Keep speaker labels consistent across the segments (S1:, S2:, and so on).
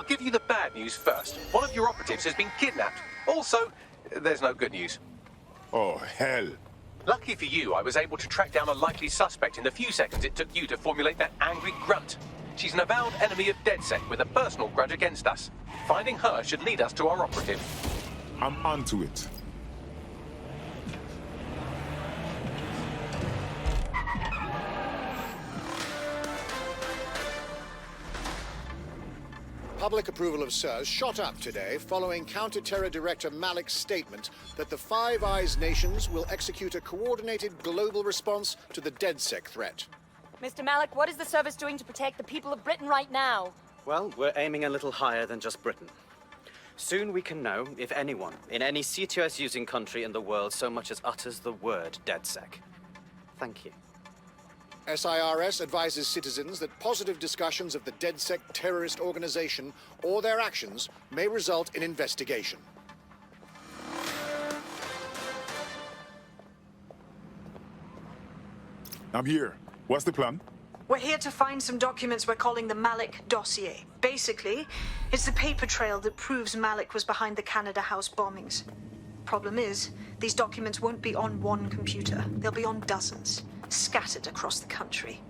S1: I'll give you the bad news first. One of your operatives has been kidnapped. Also, there's no good news.
S2: Oh, hell.
S1: Lucky for you, I was able to track down a likely suspect in the few seconds it took you to formulate that angry grunt. She's an avowed enemy of Dedsec with a personal grudge against us. Finding her should lead us to our operative.
S2: I'm onto it.
S3: Public approval of SIRS shot up today following Counter-Terror Director Malik's statement that the Five Eyes nations will execute a coordinated global response to the Dedsec threat.
S4: Mr. Malik, what is the service doing to protect the people of Britain right now?
S5: Well, we're aiming a little higher than just Britain. Soon we can know if anyone in any CTOS-using country in the world so much as utters the word Dedsec. Thank you.
S3: SIRS advises citizens that positive discussions of the Dedsec terrorist organization or their actions may result in investigation.
S2: I'm here. What's the plan?
S6: We're here to find some documents we're calling the Malik dossier. Basically, it's the paper trail that proves Malik was behind the Canada House bombings. Problem is, these documents won't be on one computer. They'll be on dozens, scattered across the country.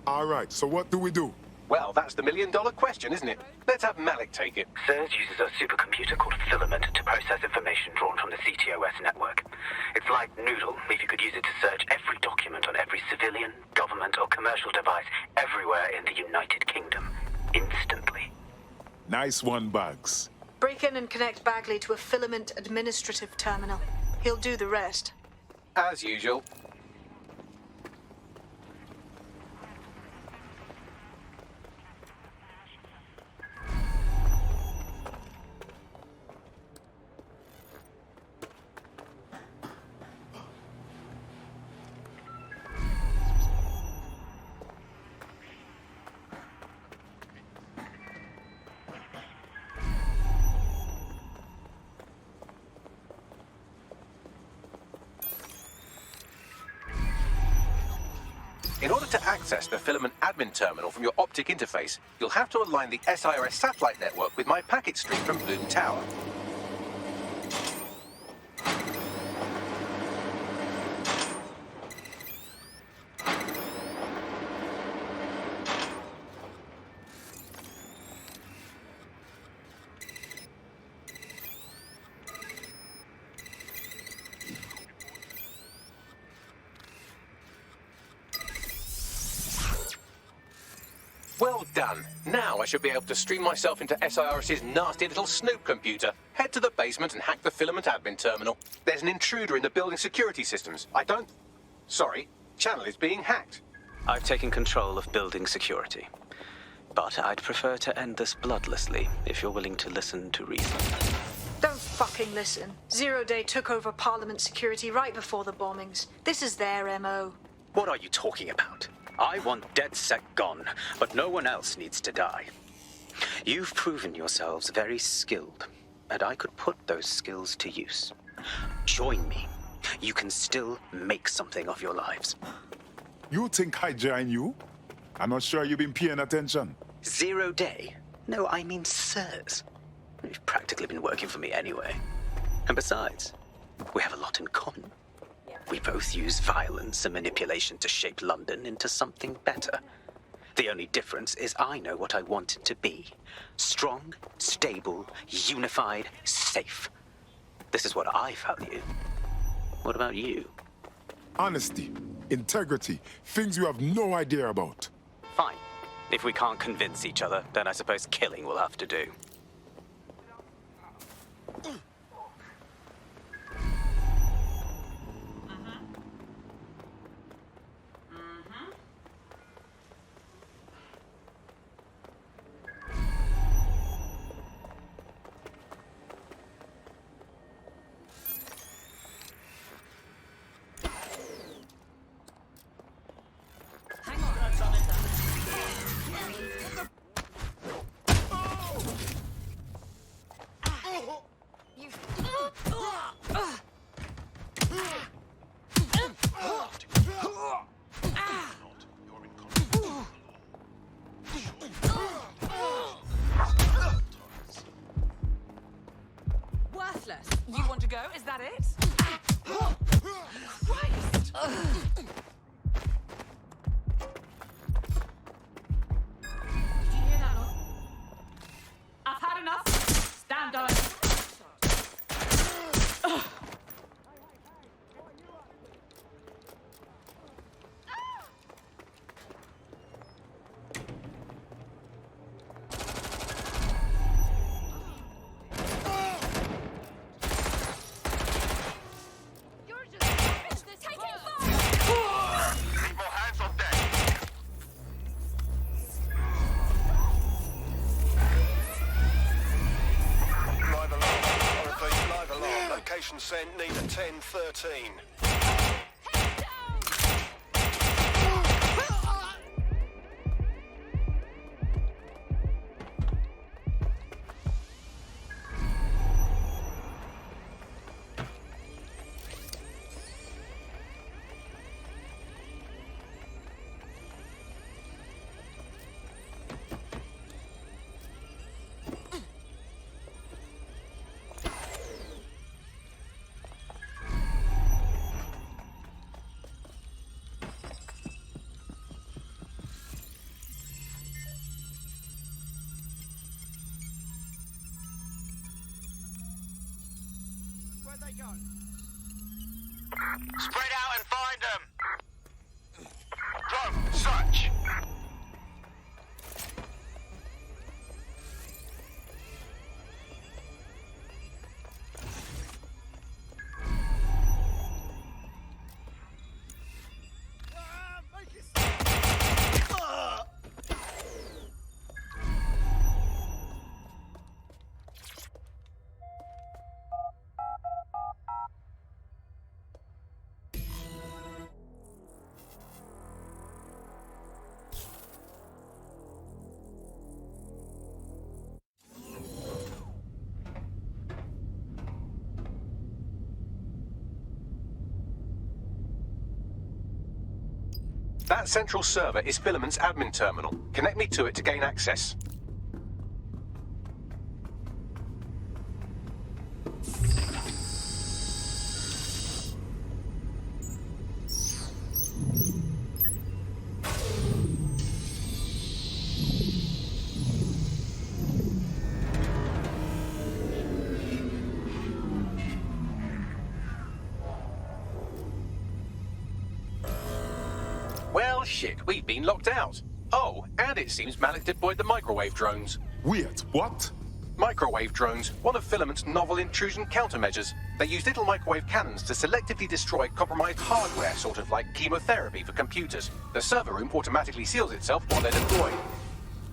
S2: All right, so what do we do?
S1: Well, that's the million-dollar question, isn't it? Let's have Malik take it.
S7: SIRS uses a supercomputer called Filament to process information drawn from the CTOS network. It's like Noodle, if you could use it to search every document on every civilian, government, or commercial device everywhere in the United Kingdom, instantly.
S2: Nice one, Bugs.
S6: Break in and connect Bagley to a Filament administrative terminal. He'll do the rest.
S1: As usual. In order to access the Filament admin terminal from your optic interface, you'll have to align the SIRS satellite network with my packet stream from Bloom Tower. Well done. Now I should be able to stream myself into SIRS's nasty little snoop computer, head to the basement and hack the Filament admin terminal. There's an intruder in the building security systems. Sorry, channel is being hacked.
S5: I've taken control of building security. But I'd prefer to end this bloodlessly, if you're willing to listen to reason.
S6: Don't fucking listen. Zero Day took over Parliament security right before the bombings. This is their MO.
S5: What are you talking about? I want Dedsec gone, but no one else needs to die. You've proven yourselves very skilled, and I could put those skills to use. Join me. You can still make something of your lives.
S2: You think I join you? I'm not sure you've been paying attention.
S5: 0 Day? No, I mean SIRS. You've practically been working for me anyway. And besides, we have a lot in common. We both use violence and manipulation to shape London into something better. The only difference is I know what I want it to be. Strong, stable, unified, safe. This is what I value. What about you?
S2: Honesty, integrity, things you have no idea about.
S5: Fine. If we can't convince each other, then I suppose killing will have to do.
S8: men need a 10-13.
S9: Spread out and find them! Drone, search!
S1: That central server is Filament's admin terminal. Connect me to it to gain access. Well, shit, we've been locked out. Oh, and it seems Malik deployed the microwave drones.
S2: Wait, what?
S1: Microwave drones, one of Filament's novel intrusion countermeasures. They use little microwave cannons to selectively destroy compromised hardware, sort of like chemotherapy for computers. The server room automatically seals itself while they're deployed.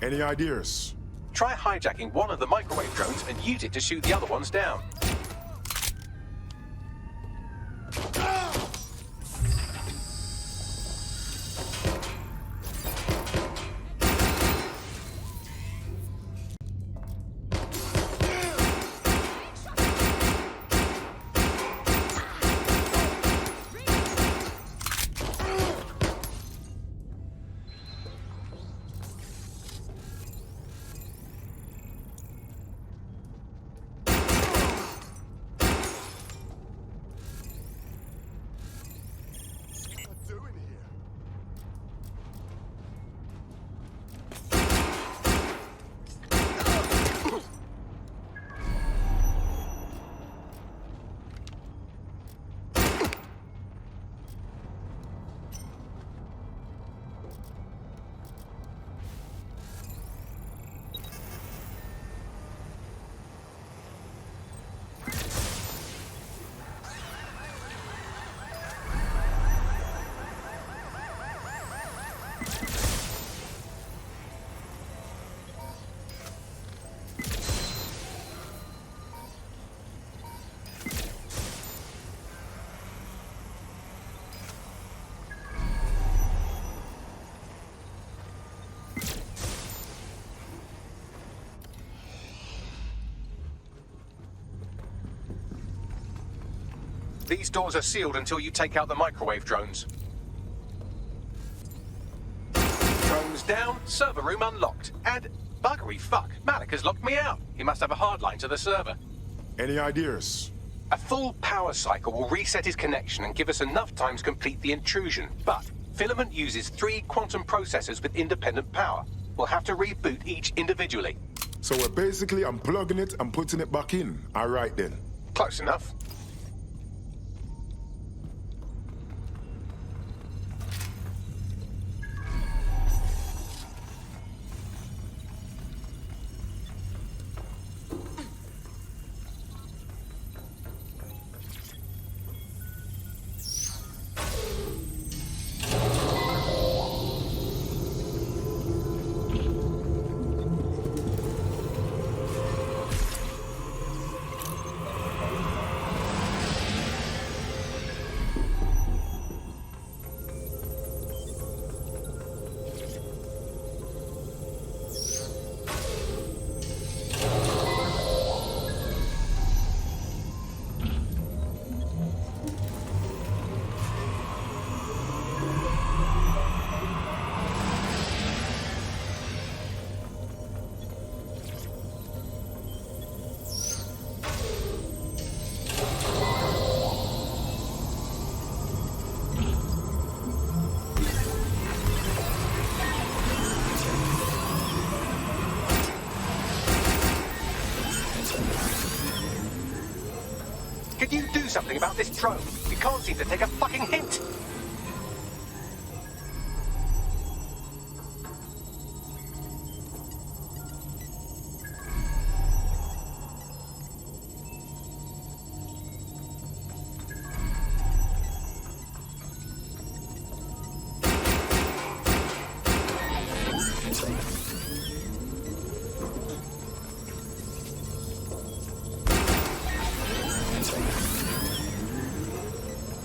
S2: Any ideas?
S1: Try hijacking one of the microwave drones and use it to shoot the other ones down. These doors are sealed until you take out the microwave drones. Drones down, server room unlocked. And buggery fuck, Malik has locked me out. He must have a hard line to the server.
S2: Any ideas?
S1: A full power cycle will reset his connection and give us enough time to complete the intrusion. But Filament uses 3 quantum processors with independent power. We'll have to reboot each individually.
S2: So we're basically unplugging it and putting it back in. All right then.
S1: Close enough. something about this drone. We can't seem to take a fucking hint.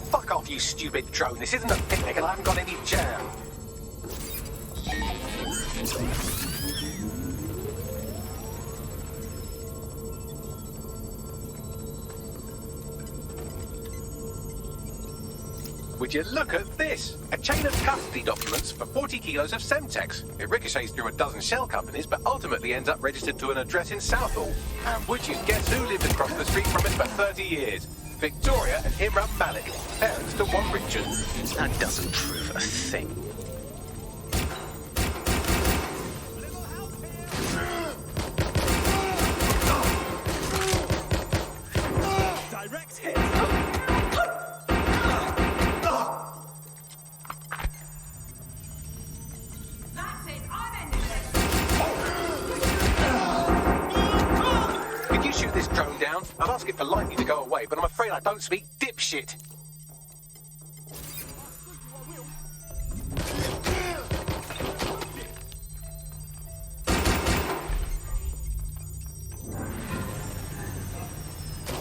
S1: Fuck off, you stupid drone. This isn't a picnic and I haven't got any jam. Would you look at this? A chain of custody documents for 40 kilos of Semtex. It ricochets through a dozen shell companies, but ultimately ends up registered to an address in Southall. And would you guess who lived across the street from it for 30 years? Victoria and Imran Malik, parents to one Richard.
S5: That doesn't prove a thing.
S10: Direct hit.
S4: That's it. I've ended this.
S1: Could you shoot this drone down? I'd ask it politely to go away, but I'm afraid I don't speak dipshit.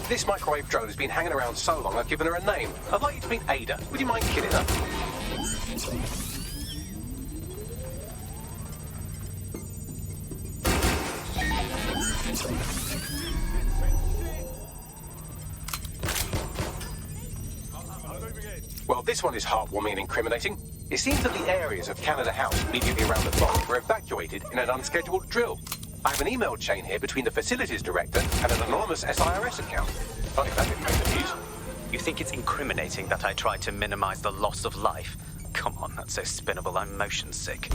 S1: This microwave drone has been hanging around so long I've given her a name. I'd like you to meet Ada. Would you mind killing her? Well, this one is heartwarming and incriminating. It seems that the areas of Canada House immediately around the bomb were evacuated in an unscheduled drill. I have an email chain here between the facilities director and an anonymous SIRS account. Funny that didn't make the news.
S5: You think it's incriminating that I tried to minimize the loss of life? Come on, that's so spinnable, I'm motion sick.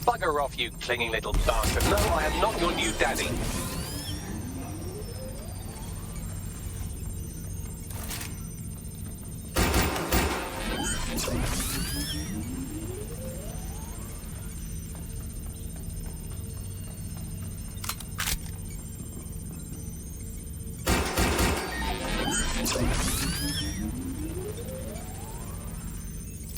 S1: Bugger off, you clinging little bastard. No, I am not your new daddy.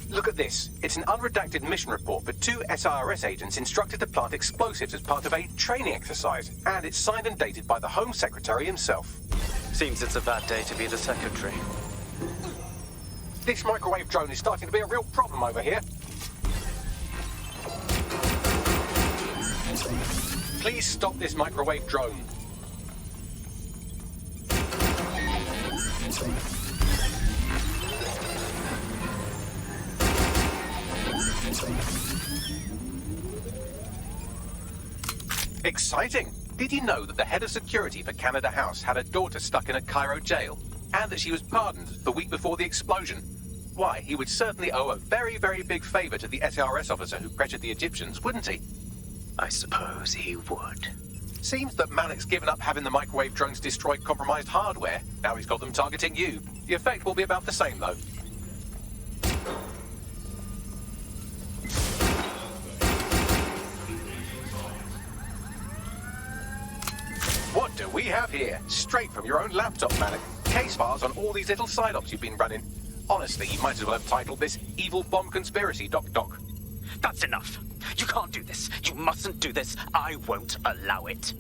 S1: Look at this. It's an unredacted mission report for 2 SIRS agents instructed to plant explosives as part of a training exercise. And it's signed and dated by the Home Secretary himself.
S5: Seems it's a bad day to be the secretary.
S1: This microwave drone is starting to be a real problem over here. Please stop this microwave drone. Exciting! Did you know that the head of security for Canada House had a daughter stuck in a Cairo jail? And that she was pardoned the week before the explosion? Why, he would certainly owe a very, very big favor to the SRS officer who pressured the Egyptians, wouldn't he?
S5: I suppose he would.
S1: Seems that Malik's given up having the microwave drones destroy compromised hardware. Now he's got them targeting you. The effect will be about the same, though. What do we have here? Straight from your own laptop, Malik. Case files on all these little side ops you've been running. Honestly, you might as well have titled this Evil Bomb Conspiracy, Doc.
S5: That's enough. You can't do this. You mustn't do this. I won't allow it.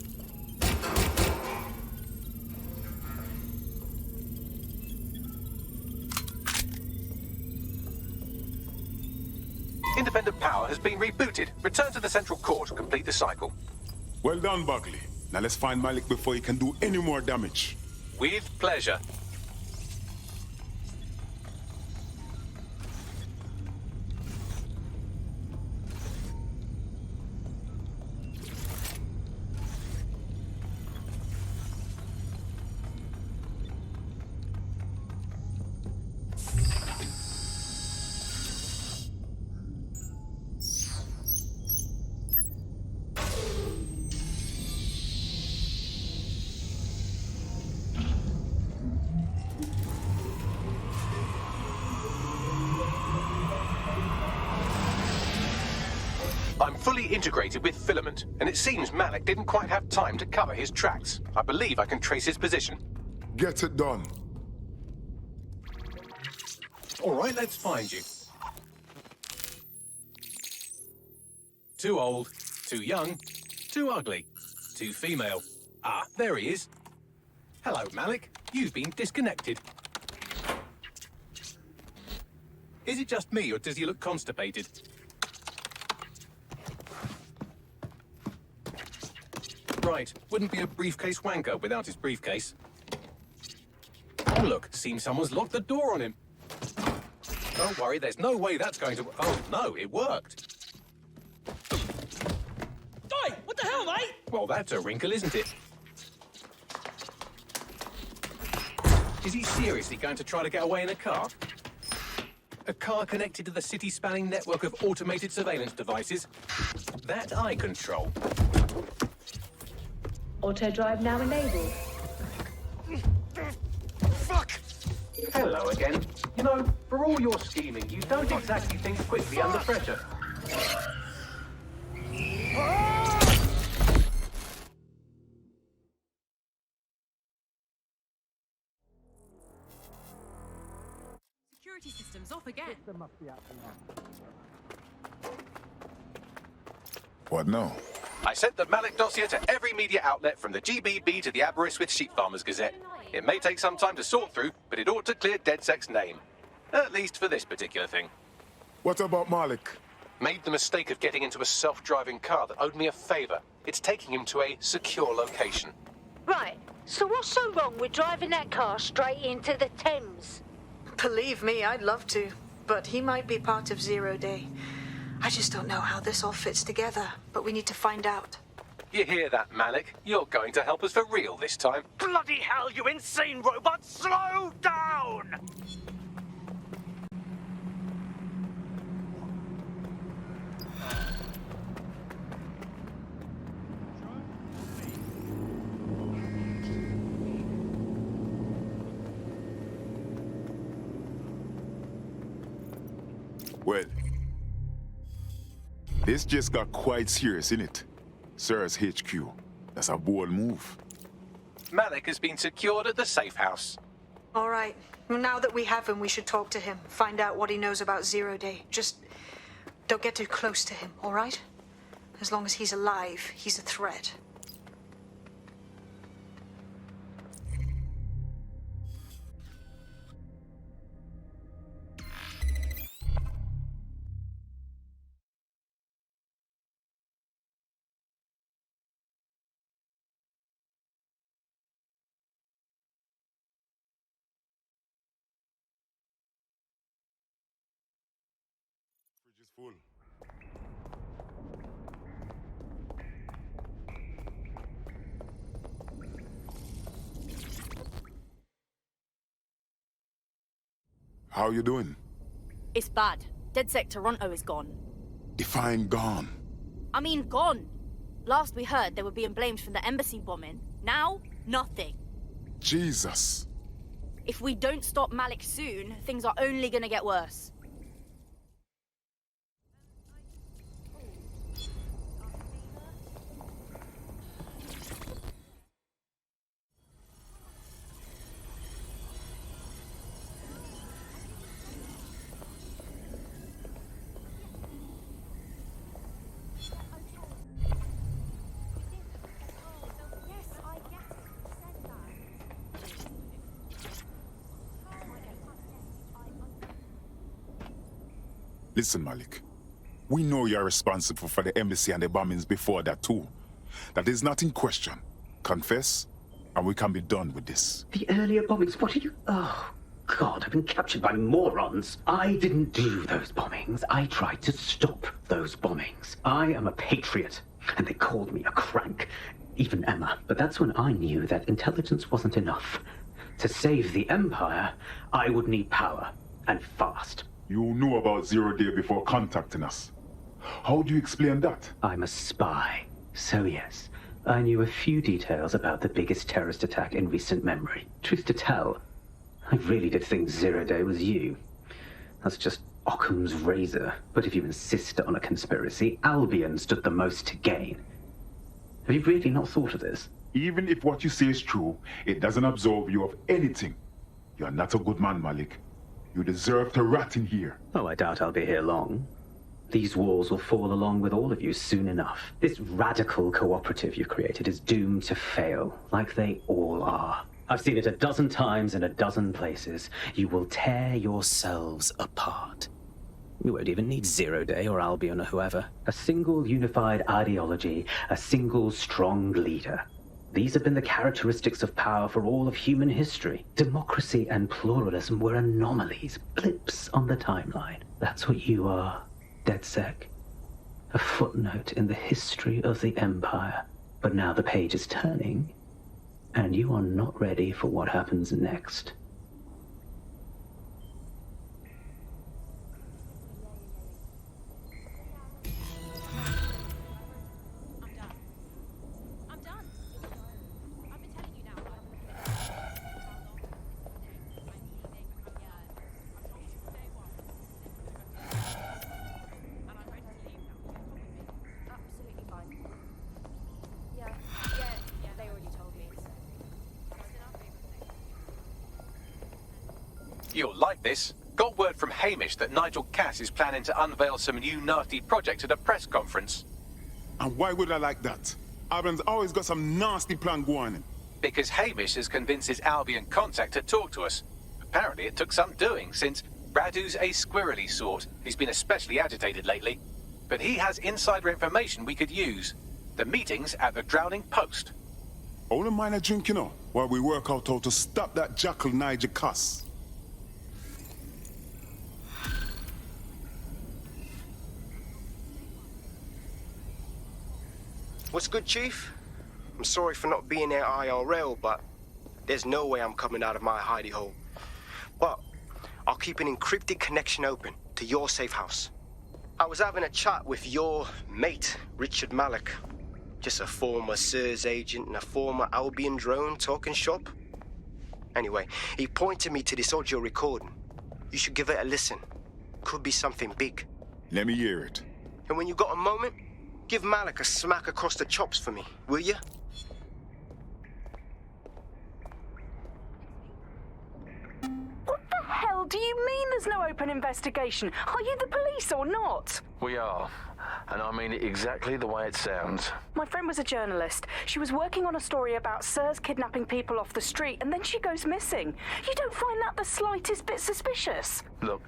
S1: Independent power has been rebooted. Return to the central core to complete the cycle.
S2: Well done, Buckley. Now let's find Malik before he can do any more damage.
S1: With pleasure. fully integrated with filament, and it seems Malik didn't quite have time to cover his tracks. I believe I can trace his position.
S2: Get it done.
S1: All right, let's find you. Too old, too young, too ugly, too female. Ah, there he is. Hello, Malik. You've been disconnected. Is it just me, or does he look constipated? Right, wouldn't be a briefcase wanker without his briefcase. Oh, look, seems someone's locked the door on him. Don't worry, there's no way that's going to... Oh, no, it worked.
S10: Oi, what the hell, mate?
S1: Well, that's a wrinkle, isn't it? Is he seriously going to try to get away in a car? A car connected to the city-spanning network of automated surveillance devices? That I control.
S11: Auto drive now enabled.
S1: Fuck! Hello again. You know, for all your scheming, you don't exactly think quickly under pressure.
S4: Security systems off again.
S2: What now?
S1: I sent the Malik dossier to every media outlet from the GBB to the Aberystwyth Sheep Farmers Gazette. It may take some time to sort through, but it ought to clear Dedsec's name. At least for this particular thing.
S2: What about Malik?
S1: Made the mistake of getting into a self-driving car that owed me a favor. It's taking him to a secure location.
S11: Right, so what's so wrong with driving that car straight into the Thames?
S6: Believe me, I'd love to, but he might be part of Zero Day. I just don't know how this all fits together, but we need to find out.
S1: You hear that, Malik? You're going to help us for real this time.
S10: Bloody hell, you insane robot! Slow down!
S2: Well, this just got quite serious, innit? Sir's HQ. That's a bold move.
S1: Malik has been secured at the safe house.
S6: All right, well, now that we have him, we should talk to him, find out what he knows about Zero Day. Just don't get too close to him, all right? As long as he's alive, he's a threat.
S2: Fridge is full. How you doing?
S4: It's bad. Dedsec Toronto is gone.
S2: Define gone.
S4: I mean, gone. Last we heard, they were being blamed for the embassy bombing. Now, nothing.
S2: Jesus.
S4: If we don't stop Malik soon, things are only gonna get worse.
S2: Listen, Malik. We know you're responsible for the embassy and the bombings before that too. That is not in question. Confess, and we can be done with this.
S5: The earlier bombings, what are you... Oh, God, I've been captured by morons. I didn't do those bombings. I tried to stop those bombings. I am a patriot, and they called me a crank. Even Emma. But that's when I knew that intelligence wasn't enough. To save the Empire, I would need power, and fast.
S2: You knew about Zero Day before contacting us. How do you explain that?
S5: I'm a spy. So yes, I knew a few details about the biggest terrorist attack in recent memory. Truth to tell, I really did think Zero Day was you. That's just Occam's razor. But if you insist on a conspiracy, Albion stood the most to gain. Have you really not thought of this?
S2: Even if what you say is true, it doesn't absolve you of anything. You are not a good man, Malik. You deserve to rot in here.
S5: Oh, I doubt I'll be here long. These walls will fall along with all of you soon enough. This radical cooperative you've created is doomed to fail, like they all are. I've seen it a dozen times in a dozen places. You will tear yourselves apart. You won't even need Zero Day or Albion or whoever. A single unified ideology, a single strong leader. These have been the characteristics of power for all of human history. Democracy and pluralism were anomalies, blips on the timeline. That's what you are, Dedsec. A footnote in the history of the Empire. But now the page is turning, and you are not ready for what happens next.
S1: You'll like this. Got word from Hamish that Nigel Cass is planning to unveil some new nasty projects at a press conference.
S2: And why would I like that? Albion's always got some nasty plan going.
S1: Because Hamish has convinced his Albion contact to talk to us. Apparently it took some doing, since Radu's a squirrely sort. He's been especially agitated lately. But he has insider information we could use. The meeting's at the Drowning Post.
S2: All of mine are drinking up while we work out how to stop that jackal Nigel Cass.
S12: What's good, Chief? I'm sorry for not being there IRL, but there's no way I'm coming out of my hidey hole. But I'll keep an encrypted connection open to your safe house. I was having a chat with your mate, Richard Malik. Just a former SIRS agent and a former Albion drone talking shop. Anyway, he pointed me to this audio recording. You should give it a listen. Could be something big.
S2: Let me hear it.
S12: And when you got a moment, give Malik a smack across the chops for me, will you?
S13: What the hell do you mean there's no open investigation? Are you the police or not?
S14: We are. And I mean it exactly the way it sounds.
S13: My friend was a journalist. She was working on a story about SIRS kidnapping people off the street, and then she goes missing. You don't find that the slightest bit suspicious?
S14: Look,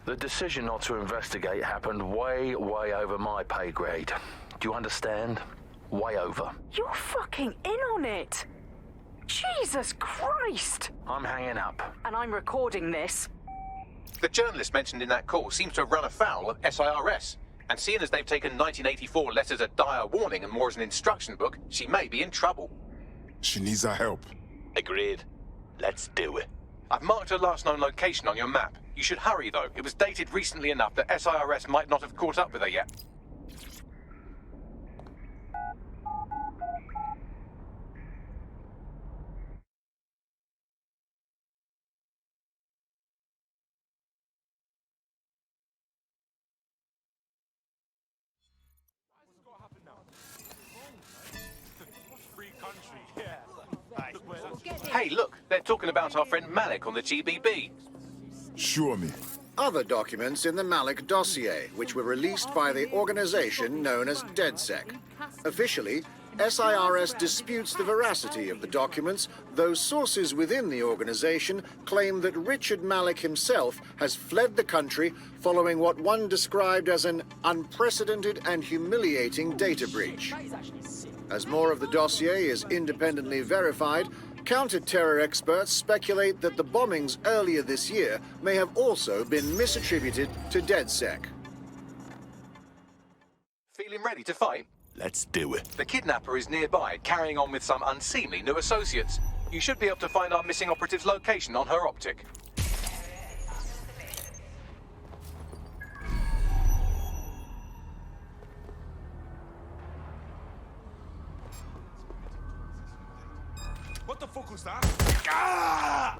S14: the decision not to investigate happened way over my pay grade. Do you understand? Way over.
S13: You're fucking in on it. Jesus Christ!
S14: I'm hanging up.
S13: And I'm recording this.
S1: The journalist mentioned in that call seems to have run afoul of SIRS. And seeing as they've taken 1984 less as a dire warning and more as an instruction book, she may be in trouble.
S2: She needs our help.
S9: Agreed. Let's do it.
S1: I've marked her last known location on your map. You should hurry, though. It was dated recently enough that SIRS might not have caught up with her yet. Hey, look, they're talking about our friend Malik on the GBB.
S2: Show me.
S3: Other documents in the Malik dossier, which were released by the organization known as Dedsec. Officially, SIRS disputes the veracity of the documents, though sources within the organization claim that Richard Malik himself has fled the country following what one described as an unprecedented and humiliating data breach. As more of the dossier is independently verified, counter-terror experts speculate that the bombings earlier this year may have also been misattributed to Dedsec.
S1: Feeling ready to fight?
S9: Let's do it.
S1: The kidnapper is nearby, carrying on with some unseemly new associates. You should be able to find our missing operative's location on her optic.
S15: What the fuck was that? Ah!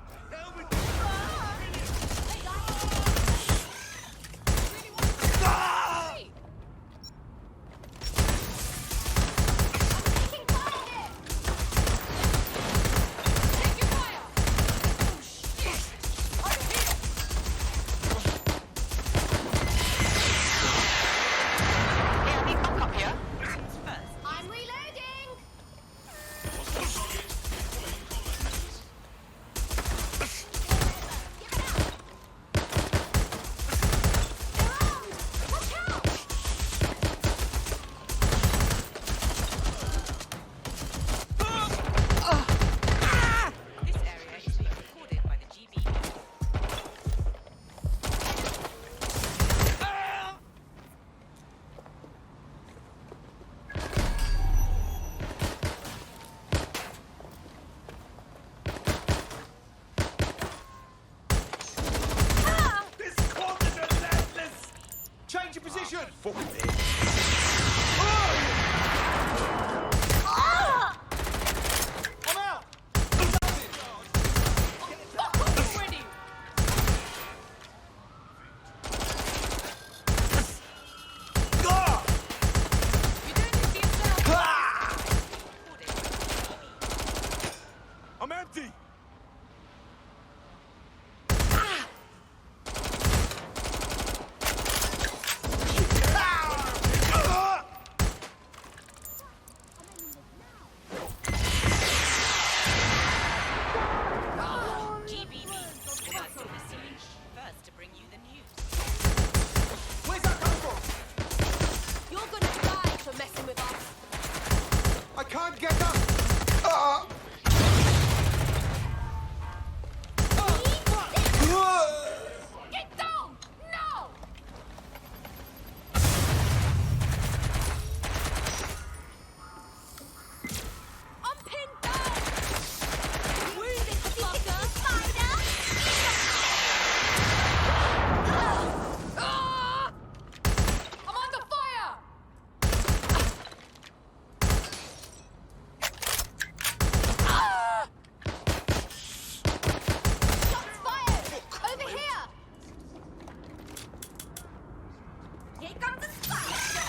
S15: fuck with it. I'm out!
S16: Fuck off already!
S15: I'm empty!
S16: Where's that coming from? You're gonna die for messing with us.
S15: I can't get up!
S16: Get down! No! I'm pinned down! Wounded, fucker! Spider! I'm under fire! Shots fired! Over here! Here comes the spider!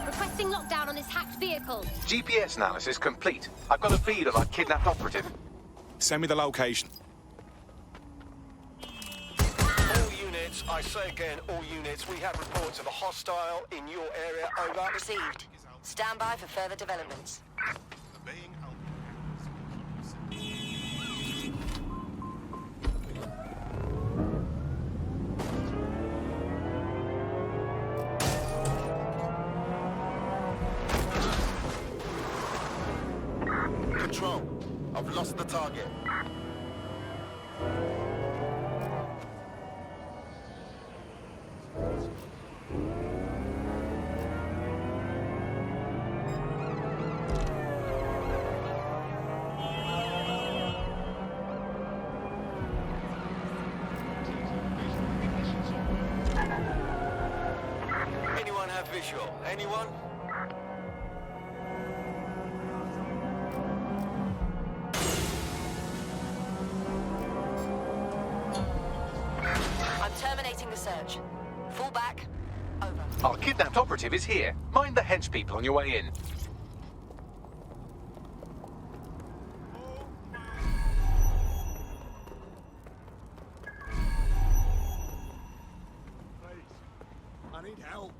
S16: Requesting lockdown on this hacked vehicle.
S1: GPS analysis complete. I've got a feed of our kidnapped operative.
S15: Send me the location.
S8: All units, I say again, all units, we have reports of a hostile in your area. Over.
S17: Received. Stand by for further developments.
S8: Control, I've lost the target. have visual. Anyone?
S17: I'm terminating the search. Fall back. Over.
S1: Our kidnapped operative is here. Mind the hench people on your way in.
S15: I need help.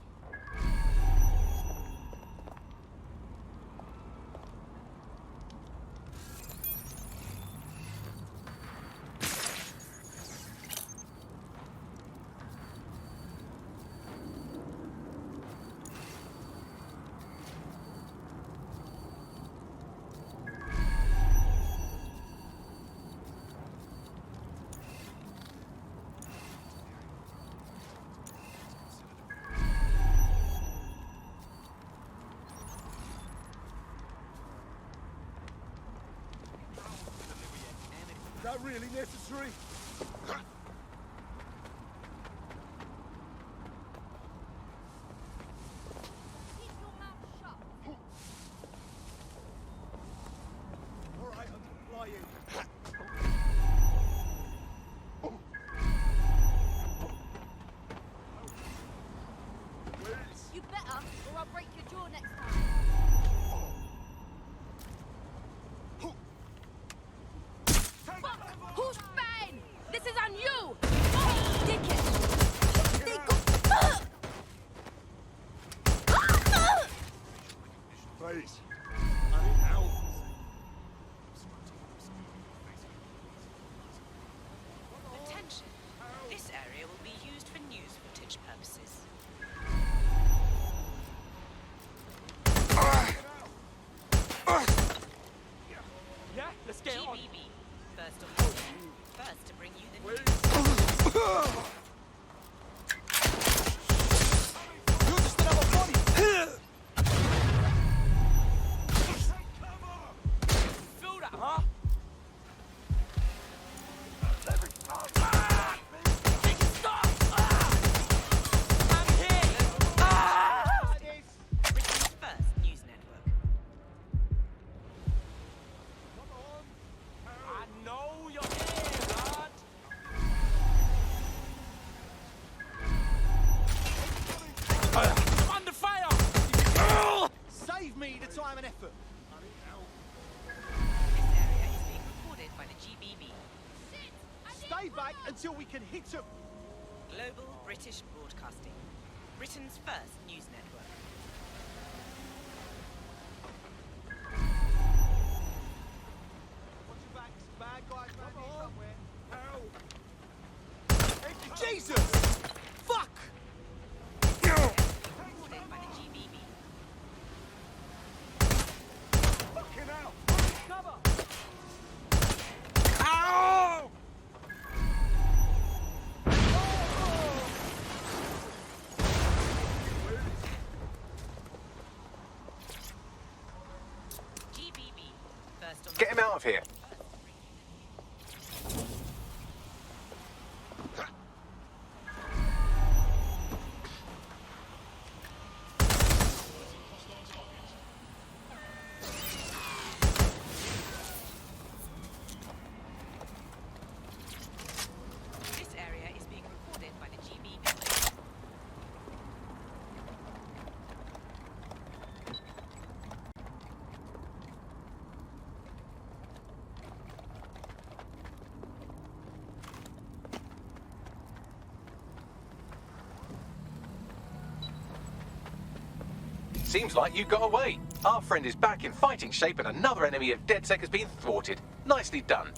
S15: Is that really necessary? All right, I'm flying.
S16: You better, or I'll break your jaw next time. Fuck! Who's Spain? This is on you! Dickhead! They go...
S15: Please. I need help.
S18: Attention. This area will be used for news footage purposes.
S10: Yeah, let's get on.
S18: GBB. First on the scene. First to bring you the news.
S10: You're just another body. Feel that, huh? Stop! I'm here!
S18: Britain's first news network.
S10: I know you're here, lad. I'm under fire! Save me the time and effort.
S18: This area is being recorded by the GBB.
S10: Stay back until we can hit them.
S18: Global British Broadcasting. Britain's first news network.
S10: Watch your backs. Bad guys around here somewhere. Help! Jesus! Fuck!
S18: Recorded by the GBB.
S10: Fucking hell! Cover! Ow!
S18: GBB. First on
S1: Get him out of here.
S18: This area is being recorded by the GBB.
S1: Seems like you got away. Our friend is back in fighting shape and another enemy of Dedsec has been thwarted. Nicely done.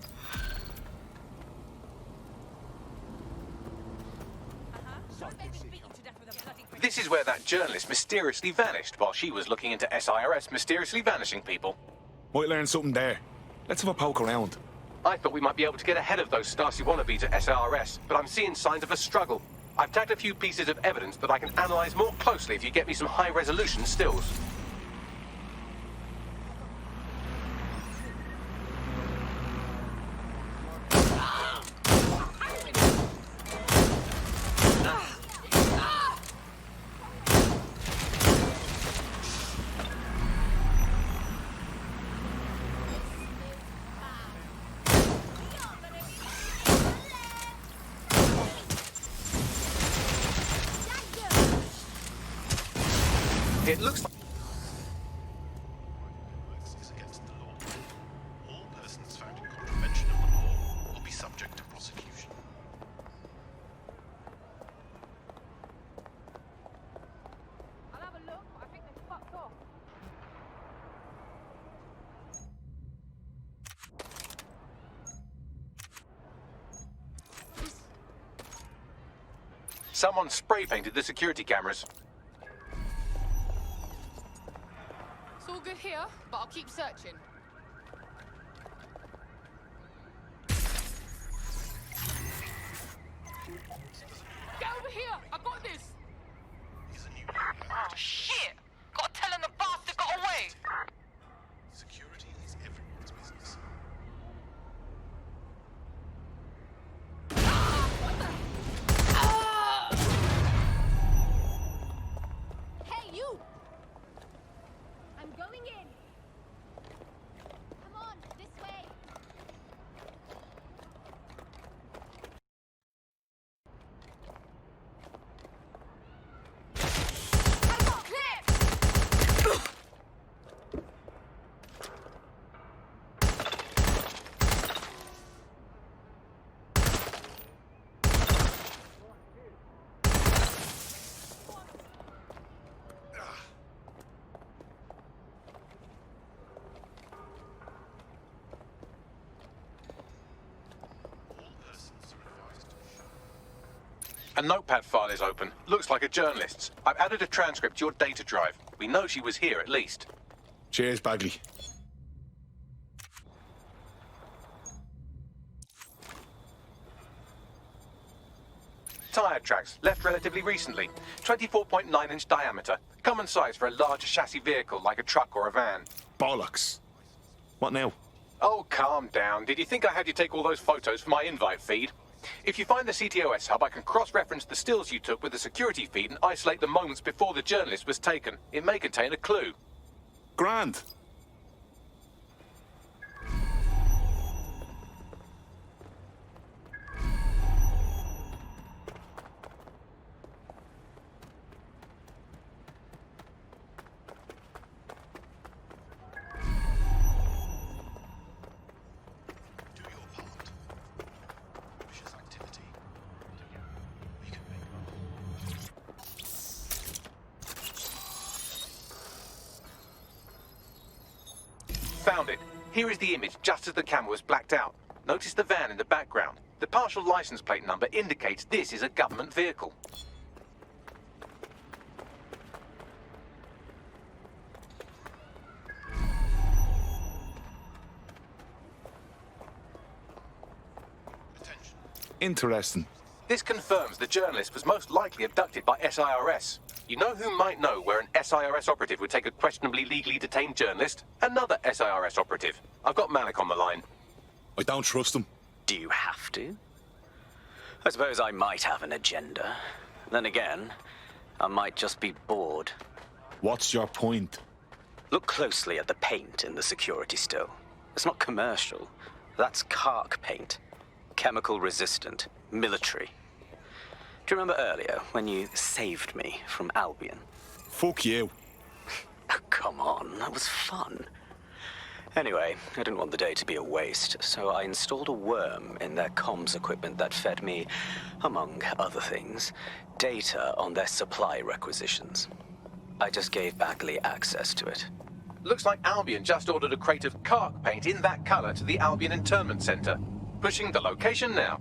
S1: This is where that journalist mysteriously vanished while she was looking into SIRS mysteriously vanishing people.
S19: Might learn something there. Let's have a poke around.
S1: I thought we might be able to get ahead of those Stasi wannabes at SIRS, but I'm seeing signs of a struggle. I've tagged a few pieces of evidence that I can analyze more closely if you get me some high-resolution stills. It looks like...
S20: Is against the law. All persons found in contravention of the law will be subject to prosecution.
S16: I'll have a look, but I think they fucked off.
S1: Someone spray painted the security cameras.
S16: It's all good here, but I'll keep searching. Get over here! I got this!
S17: Oh, shit! Gotta tell him the bastard got away!
S20: Security is everyone's business.
S16: Hey, you! I'm going in. Come on, this way. I got clipped!
S1: A notepad file is open. Looks like a journalist's. I've added a transcript to your data drive. We know she was here at least.
S19: Cheers, Bagley.
S1: Tyre tracks, left relatively recently. 24.9-inch diameter. Common size for a larger chassis vehicle like a truck or a van.
S19: Bollocks. What now?
S1: Oh, calm down. Did you think I had you take all those photos for my invite feed? If you find the CTOS hub, I can cross-reference the stills you took with the security feed and isolate the moments before the journalist was taken. It may contain a clue.
S19: Grand.
S1: Found it. Here is the image just as the camera was blacked out. Notice the van in the background. The partial license plate number indicates this is a government vehicle.
S19: Interesting.
S1: This confirms the journalist was most likely abducted by SIRS. You know who might know where an SIRS operative would take a questionably legally detained journalist? Another SIRS operative. I've got Malik on the line.
S19: I don't trust him.
S5: Do you have to? I suppose I might have an agenda. Then again, I might just be bored.
S19: What's your point?
S5: Look closely at the paint in the security still. It's not commercial. That's Kark paint. Chemical resistant. Military. Do you remember earlier when you saved me from Albion?
S19: Fuck you.
S5: Oh, come on, that was fun. Anyway, I didn't want the day to be a waste, so I installed a worm in their comms equipment that fed me, among other things, data on their supply requisitions. I just gave Bagley access to it.
S1: Looks like Albion just ordered a crate of Kark paint in that color to the Albion Internment Center. Pushing the location now.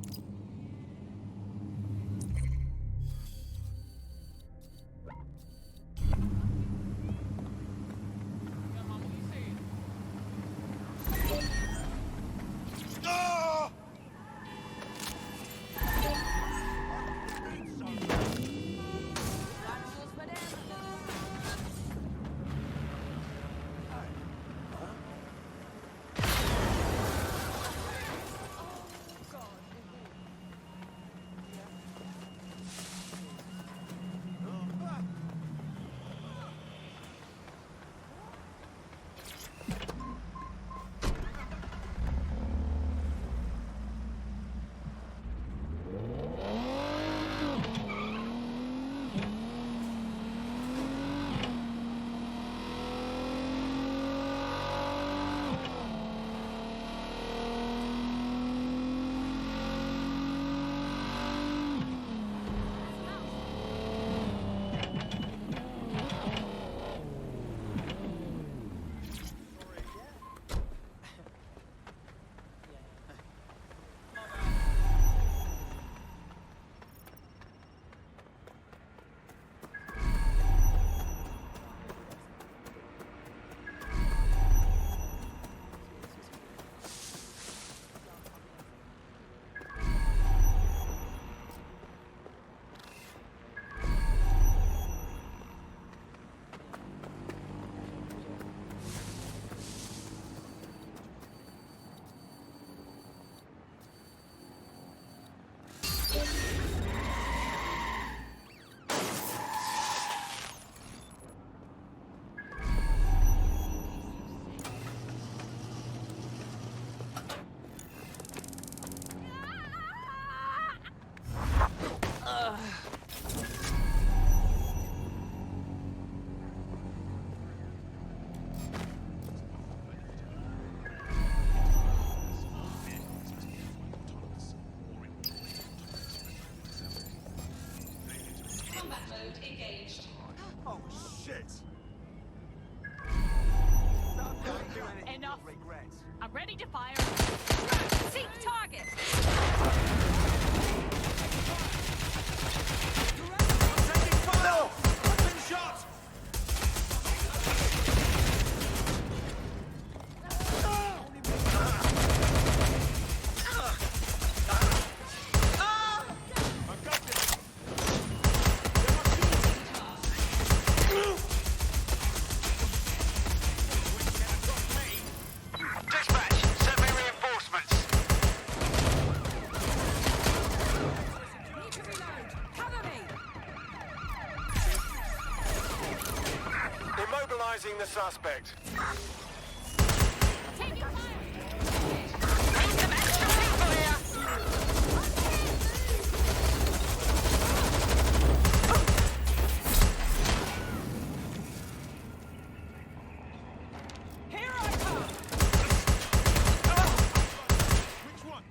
S10: engaged.
S15: Oh, shit!
S18: Enough. I'm ready to fire. Seek target.
S15: Taking fire! I've been shot!
S7: Dispatch, send me reinforcements.
S16: Need to reload. Cover me.
S8: Immobilizing the suspect.
S16: Taking fire.
S7: Need some extra people here.
S18: Here I come.
S15: Which one?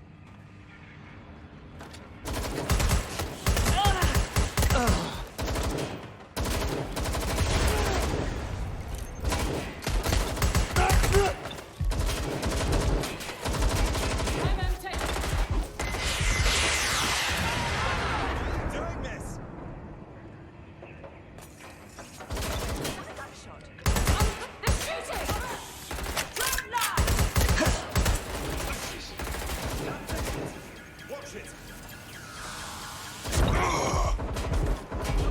S18: I'm empty.
S15: Doing this!
S18: They're shooting. Drop line.
S15: Watch it!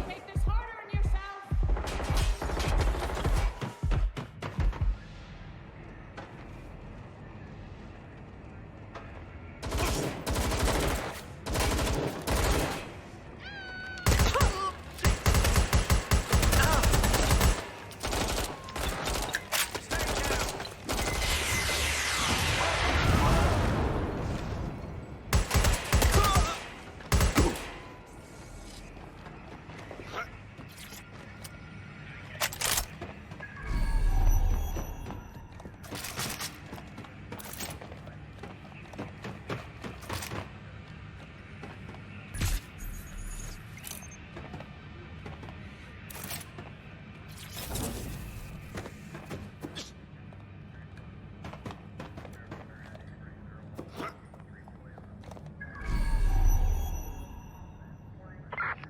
S18: Make this harder on yourself.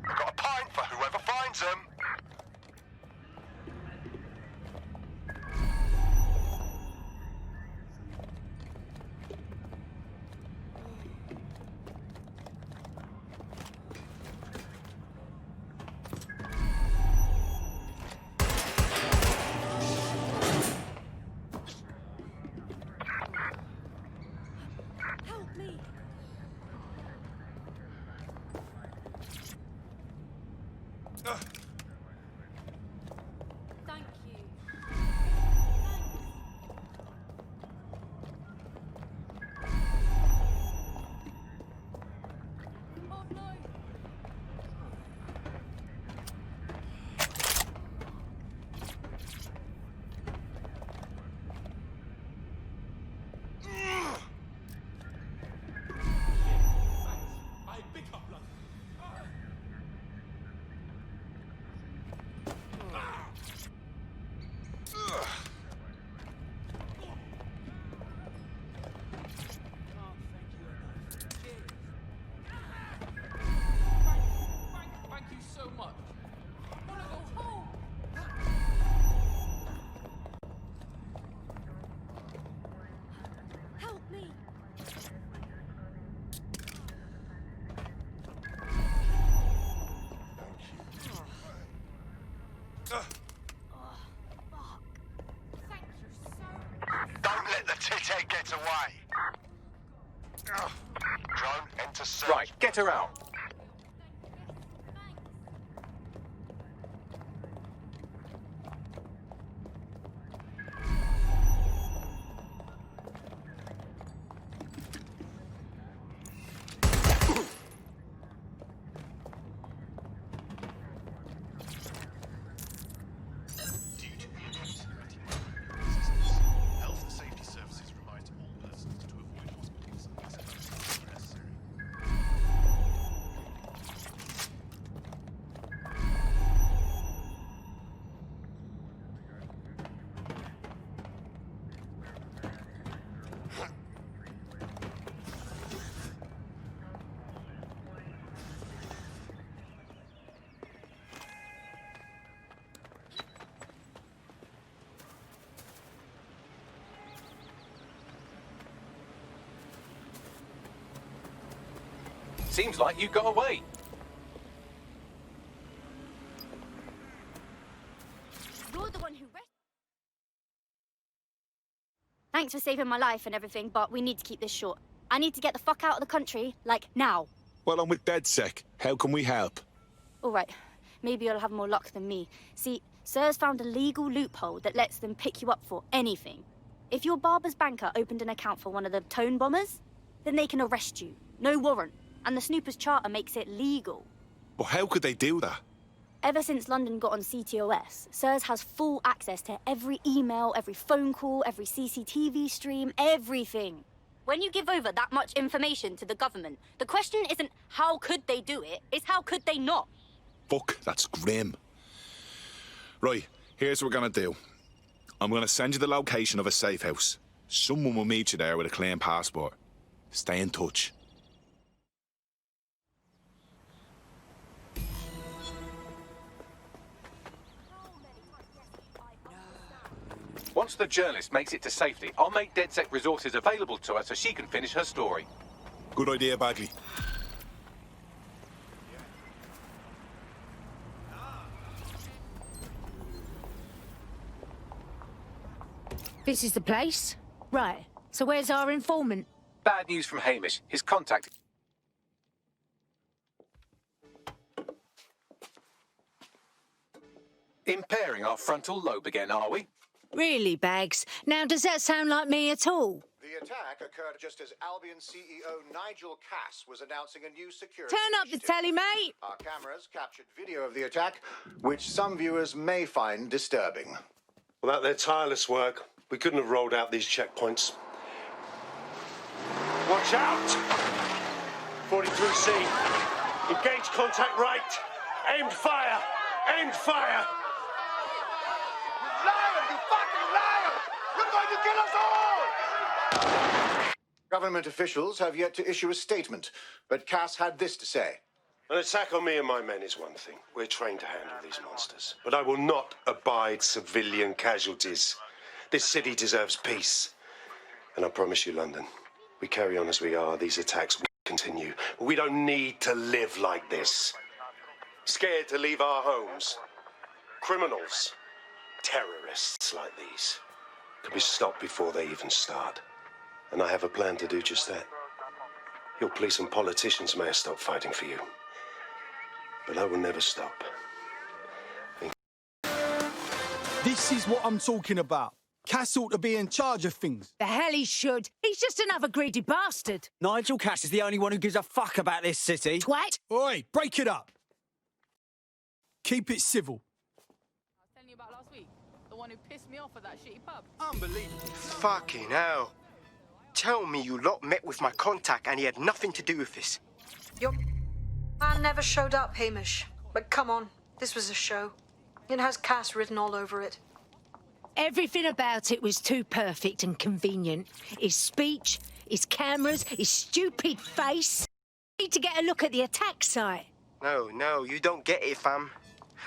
S8: I've got a pint for whoever finds them.
S16: Help me. Thank you. Oh no.
S15: I pick up blood.
S10: Thank you so much. I wanna go home.
S16: Help me.
S8: Don't let the tithead get away. Drone, enter search.
S1: Right, get her out.
S20: Health and safety services remind all persons to avoid hospitals unless emergency is necessary.
S1: Seems like you got away.
S4: You're the one who Thanks for saving my life and everything, but we need to keep this short. I need to get the fuck out of the country, like, now.
S19: Well, I'm with Dedsec. How can we help?
S4: All right, maybe you'll have more luck than me. See, Sir's found a legal loophole that lets them pick you up for anything. If your barber's banker opened an account for one of the tone bombers, then they can arrest you. No warrant. And the Snoopers Charter makes it legal.
S19: But how could they do that?
S4: Ever since London got on CTOS, Sirs has full access to every email, every phone call, every CCTV stream, everything. When you give over that much information to the government, the question isn't how could they do it, it's how could they not?
S19: Fuck, that's grim. Right, here's what we're gonna do. I'm gonna send you the location of a safe house. Someone will meet you there with a clean passport. Stay in touch.
S1: Once the journalist makes it to safety, I'll make Dedsec resources available to her so she can finish her story.
S19: Good idea, Bagley.
S11: This is the place? Right. So where's our informant?
S1: Bad news from Hamish. His contact... Impairing our frontal lobe again, are we?
S11: Really, Bags? Now, does that sound like me at all?
S3: The attack occurred just as Albion CEO Nigel Cass was announcing a new security
S11: Turn up the telly, mate!
S3: Our cameras captured video of the attack, which some viewers may find disturbing.
S8: Without their tireless work, we couldn't have rolled out these checkpoints. Watch out! 43C. Engage contact right. Aimed fire! Aimed fire!
S3: Liar! You fucking liar! You're going to kill us all! Government officials have yet to issue a statement, but Cass had this to say.
S8: An attack on me and my men is one thing. We're trained to handle these monsters. But I will not abide civilian casualties. This city deserves peace. And I promise you, London, we carry on as we are. These attacks will continue. But we don't need to live like this. Scared to leave our homes. Criminals, terrorists like these can be stopped before they even start. And I have a plan to do just that. Your police and politicians may have stopped fighting for you. But I will never stop.
S10: This is what I'm talking about. Cass ought to be in charge of things.
S11: The hell he should. He's just another greedy bastard.
S10: Nigel Cass is the only one who gives a fuck about this city.
S11: Twat!
S10: Oi, break it up. Keep it civil.
S18: I was telling you about last week. The one who pissed me off at that shitty pub.
S10: Unbelievable.
S12: Fucking hell. Tell me you lot met with my contact and he had nothing to do with this.
S6: Your man never showed up, Hamish. But come on, this was a show. It has Cass written all over it.
S11: Everything about it was too perfect and convenient. His speech, his cameras, his stupid face. Need to get a look at the attack site.
S12: No, you don't get it, fam.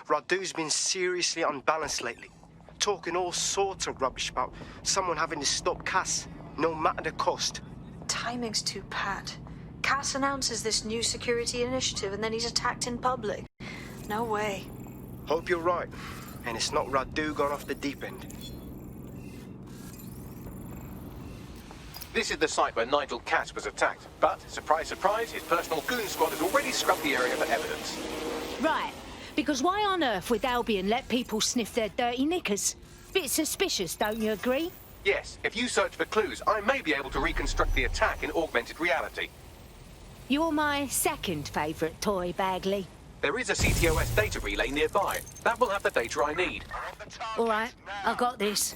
S12: Radu's been seriously unbalanced lately. Talking all sorts of rubbish about someone having to stop Cass, no matter the cost.
S6: Timing's too pat. Cass announces this new security initiative and then he's attacked in public. No way.
S12: Hope you're right. And it's not Radu gone off the deep end.
S1: This is the site where Nigel Cass was attacked. But, surprise, surprise, his personal goon squad has already scrubbed the area for evidence.
S11: Right, because why on earth would Albion let people sniff their dirty knickers? Bit suspicious, don't you agree?
S1: Yes, if you search for clues, I may be able to reconstruct the attack in augmented reality.
S11: You're my second favourite toy, Bagley.
S1: There is a CTOS data relay nearby. That will have the data I need.
S11: All right, I got this.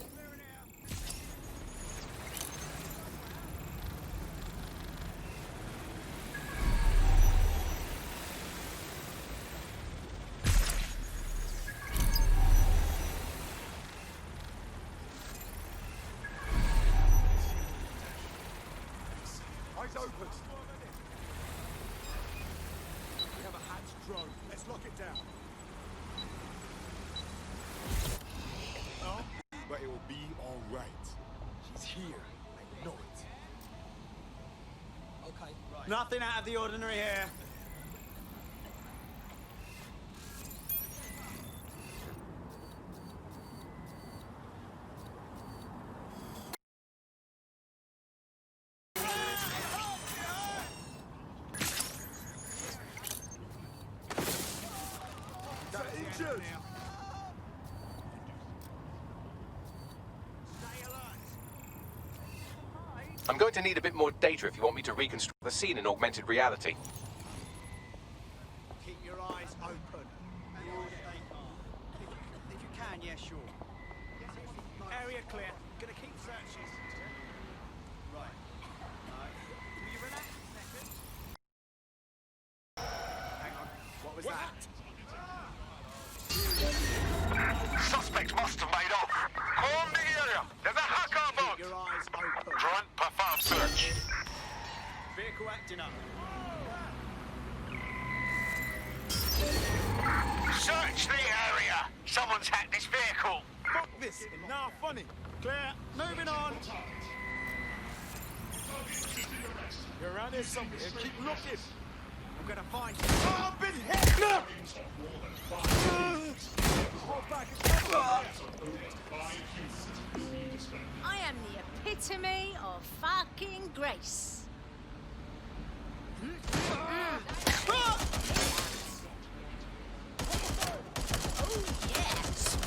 S15: Eyes open. We have a hatch drone. Let's lock it down. But it will be all right. She's here. I know it.
S10: Okay, right. Nothing out of the ordinary here.
S1: I'm going to need a bit more data if you want me to reconstruct the scene in augmented reality.
S10: Keep your eyes open. If you can, yeah, sure. Area clear. Gonna keep searching. Right. Will you relax a second? Hang on. What was that?
S15: Suspect must have made off. Calm the area. There's a hacker about.
S10: Keep your eyes open.
S15: Grunt, perform search.
S10: Vehicle acting up.
S15: Search the area. Someone's hacked this vehicle.
S10: Fuck this. Nah, funny. Clear. Moving on. You're around here somewhere. Keep looking. I'm gonna find you. Oh, I've been hit! No!
S11: I am the epitome of fucking grace. Oh, yes.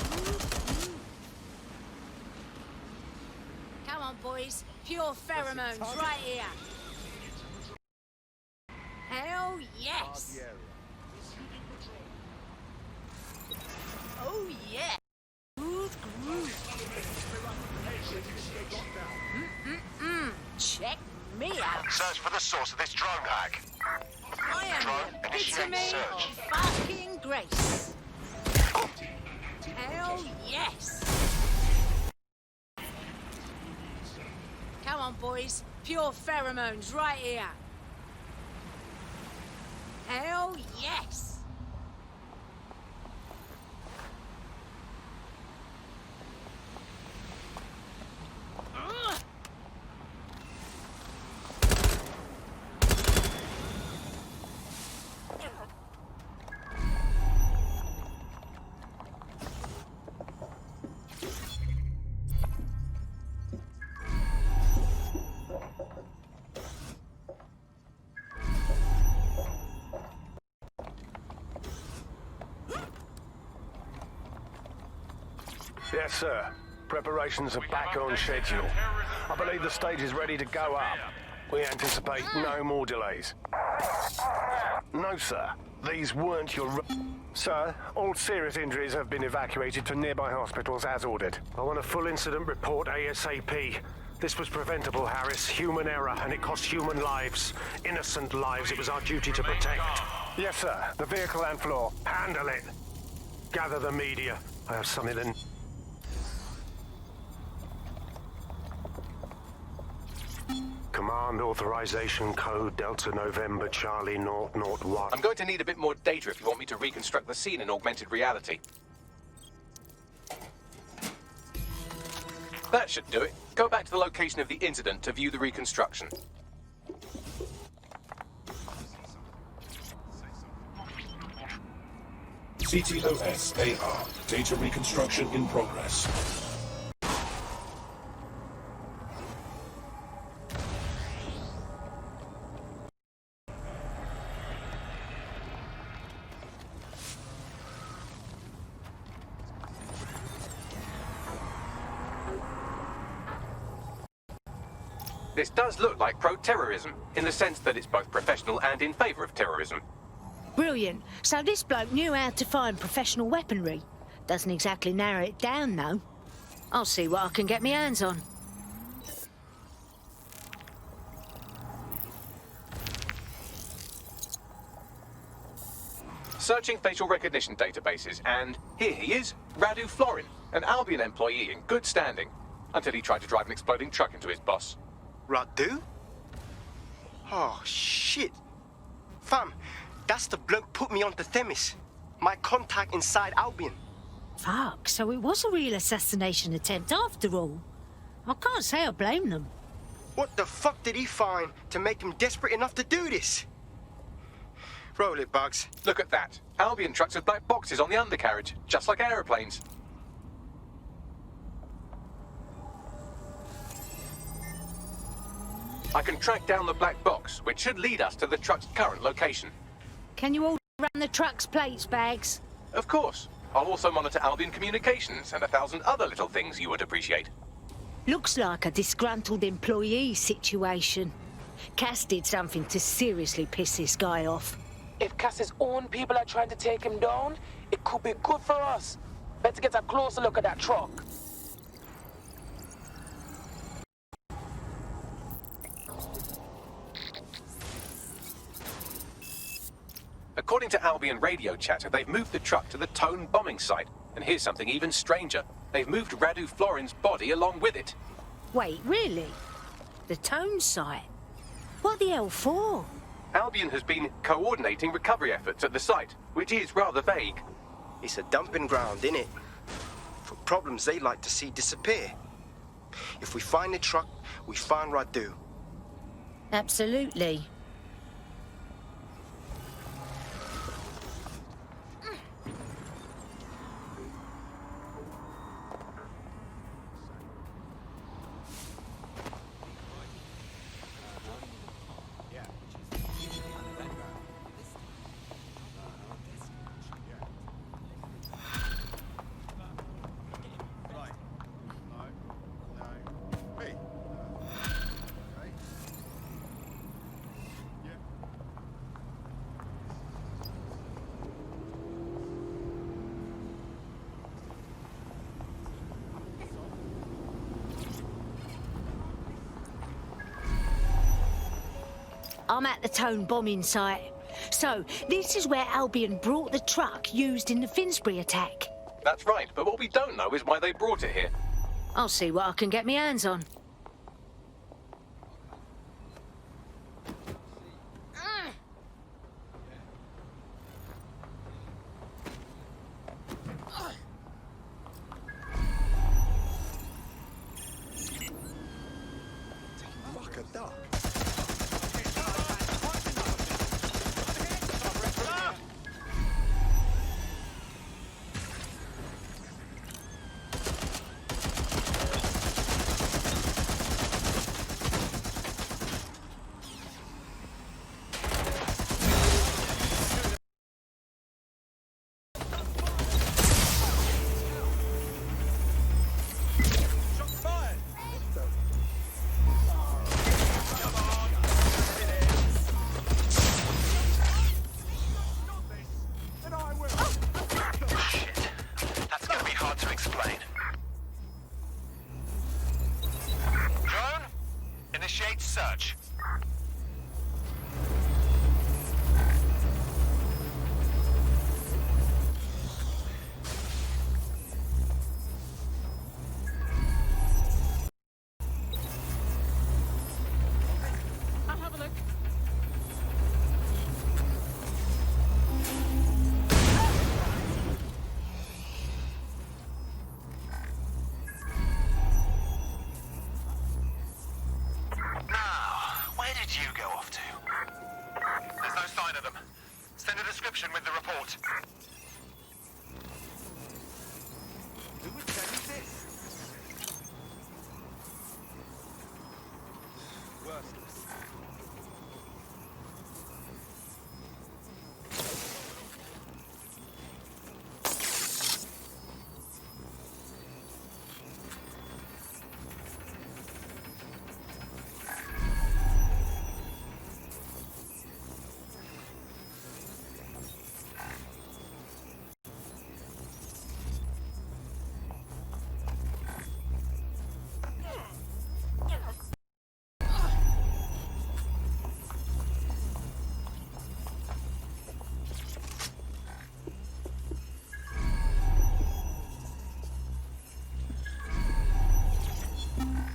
S11: Come on, boys. Pure pheromones right here. Hell yes. Oh, yeah. Smooth groove. Check me out.
S15: Search for the source of this drone hack.
S11: I am the epitome of fucking grace. Hell yes. Come on, boys. Pure pheromones right here. Hell yes.
S8: Yes, sir. Preparations are back on schedule. I believe the stage is ready to go up. We anticipate no more delays. No, sir. These weren't your... Sir, all serious injuries have been evacuated to nearby hospitals as ordered. I want a full incident report ASAP. This was preventable, Harris. Human error, and it cost human lives. Innocent lives it was our duty to protect. Yes, sir. The vehicle and floor. Handle it. Gather the media. I have something that... Command authorization code Delta November Charlie 001.
S1: I'm going to need a bit more data if you want me to reconstruct the scene in augmented reality. That should do it. Go back to the location of the incident to view the reconstruction.
S21: CTOS-AR. Data reconstruction in progress.
S1: This does look like pro-terrorism, in the sense that it's both professional and in favour of terrorism.
S11: Brilliant. So this bloke knew how to find professional weaponry. Doesn't exactly narrow it down, though. I'll see what I can get my hands on.
S1: Searching facial recognition databases, and here he is, Radu Florin, an Albion employee in good standing, until he tried to drive an exploding truck into his boss.
S12: Radu? Oh, shit. Fam, that's the bloke put me onto Themis. My contact inside Albion.
S11: Fuck, so it was a real assassination attempt after all. I can't say I blame them.
S12: What the fuck did he find to make him desperate enough to do this? Roll it, Bugs.
S1: Look at that. Albion trucks with black boxes on the undercarriage, just like aeroplanes. I can track down the black box, which should lead us to the truck's current location.
S11: Can you all run the truck's plates, Bags?
S1: Of course. I'll also monitor Albion communications and 1,000 other little things you would appreciate.
S11: Looks like a disgruntled employee situation. Cass did something to seriously piss this guy off.
S14: If Cass's own people are trying to take him down, it could be good for us. Better get a closer look at that truck.
S1: According to Albion radio chatter, they've moved the truck to the Tone bombing site. And here's something even stranger. They've moved Radu Florin's body along with it.
S11: Wait, really? The Tone site? What the hell for?
S1: Albion has been coordinating recovery efforts at the site, which is rather vague.
S12: It's a dumping ground, innit? For problems they like to see disappear. If we find the truck, we find Radu.
S11: Absolutely. I'm at the Tone bombing site. So, this is where Albion brought the truck used in the Finsbury attack.
S1: That's right, but what we don't know is why they brought it here.
S11: I'll see what I can get my hands on.
S15: Search.
S10: I'll have a look.
S15: You go off to. There's no sign of them. Send a description with the report.
S10: Who would tell you this? Worthless.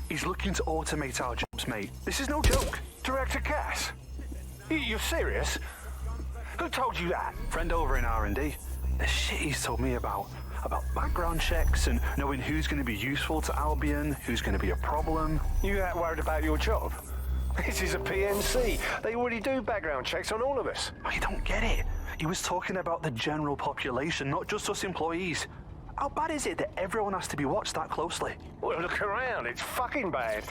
S22: He's looking to automate our jobs, mate. This is no joke. Director Cass? You're serious? Who told you that? Friend over in R&D. The shit he's told me about. about background checks and knowing who's going to be useful to Albion, who's going to be a problem.
S2: You that worried about your job? This is a PNC. They already do background checks on all of us.
S22: I don't get it. He was talking about the general population, not just us employees. How bad is it that everyone has to be watched that closely?
S2: Well, look around. It's fucking bad.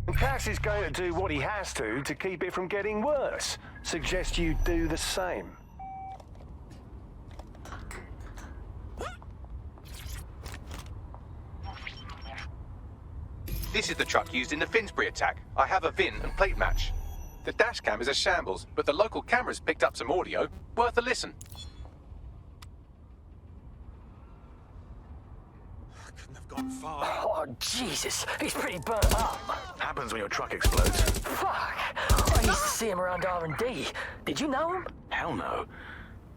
S2: And Cass is going to do what he has to keep it from getting worse. Suggest you do the same.
S1: This is the truck used in the Finsbury attack. I have a VIN and plate match. The dash cam is a shambles, but the local cameras picked up some audio. Worth a listen.
S13: Couldn't have gone far.
S23: Oh, Jesus. He's pretty burnt up.
S13: Happens when your truck explodes.
S23: Fuck. I used to see him around R&D. Did you know him?
S13: Hell no.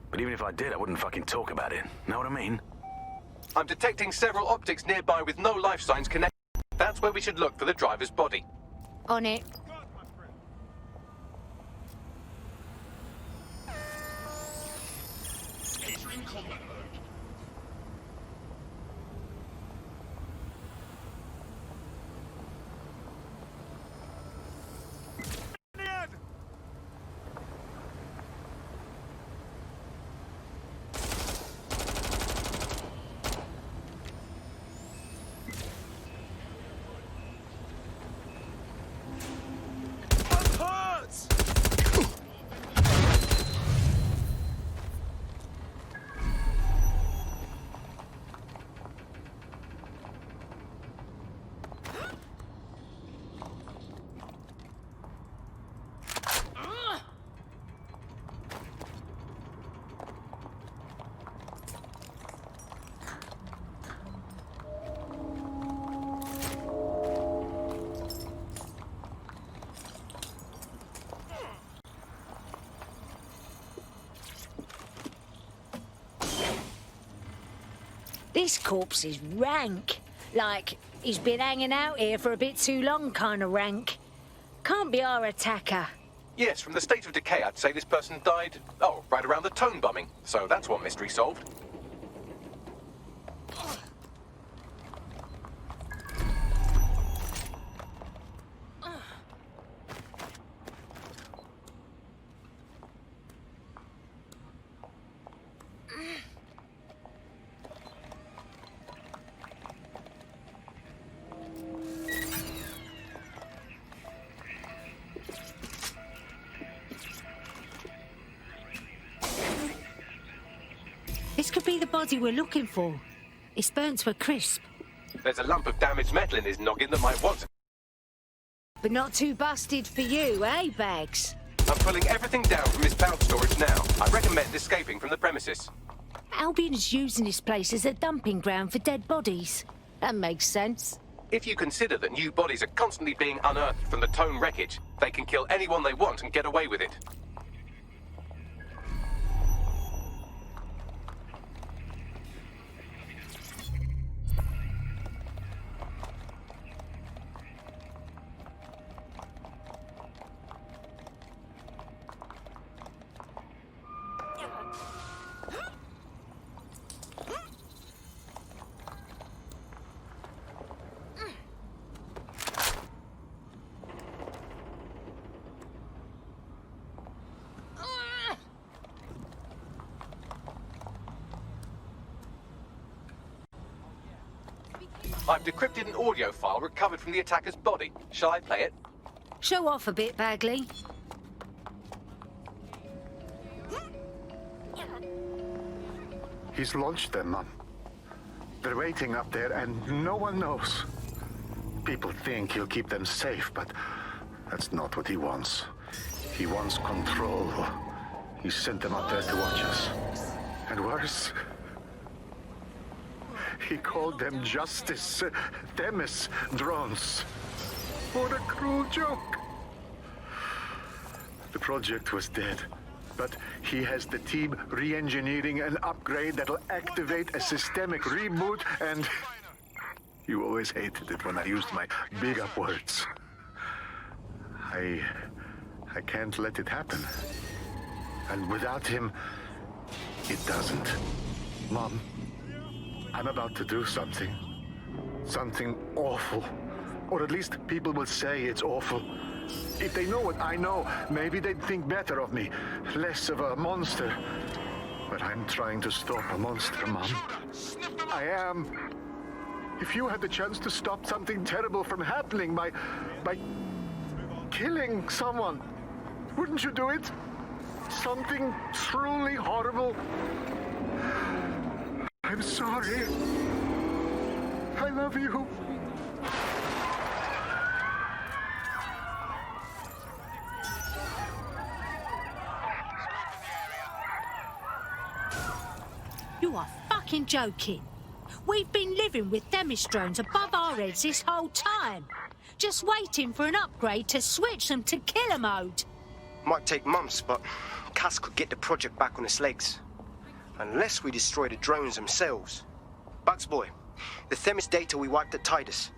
S13: But even if I did, I wouldn't fucking talk about it. Know what I mean?
S1: I'm detecting several optics nearby with no life signs connected. That's where we should look for the driver's body.
S11: On it.
S21: Entering combat mode.
S11: This corpse is rank. Like, he's been hanging out here for a bit too long kind of rank. Can't be our attacker.
S1: Yes, from the state of decay, I'd say this person died, right around the Tone bombing. So that's one mystery solved.
S11: This could be the body we're looking for. It's burnt to a crisp.
S1: There's a lump of damaged metal in his noggin that might want.
S11: But not too busted for you, eh, Bags?
S1: I'm pulling everything down from his pouch storage now. I recommend escaping from the premises.
S11: Albion's using this place as a dumping ground for dead bodies. That makes sense.
S1: If you consider that new bodies are constantly being unearthed from the Tone wreckage, they can kill anyone they want and get away with it. I've decrypted an audio file recovered from the attacker's body. Shall I play it?
S11: Show off a bit, Bagley.
S24: He's launched them, Mum. They're waiting up there, and no one knows. People think he'll keep them safe, but that's not what he wants. He wants control. He sent them up there to watch us. And worse, he called them Justice, Themis drones. What a cruel joke. The project was dead, but he has the team re-engineering an upgrade that'll activate a systemic reboot, and you always hated it when I used my big up words. I can't let it happen. And without him, it doesn't. Mom, I'm about to do something. Something awful. Or at least people will say it's awful. If they know what I know, maybe they'd think better of me. Less of a monster. But I'm trying to stop a monster, Mom. I am. If you had the chance to stop something terrible from happening by killing someone, wouldn't you do it? Something truly horrible. I'm sorry. I love you.
S11: You are fucking joking. We've been living with Themis drones above our heads this whole time. Just waiting for an upgrade to switch them to killer mode.
S12: Might take months, but Cass could get the project back on its legs. Unless we destroy the drones themselves. Bugs boy, the Themis data we wiped at Titus.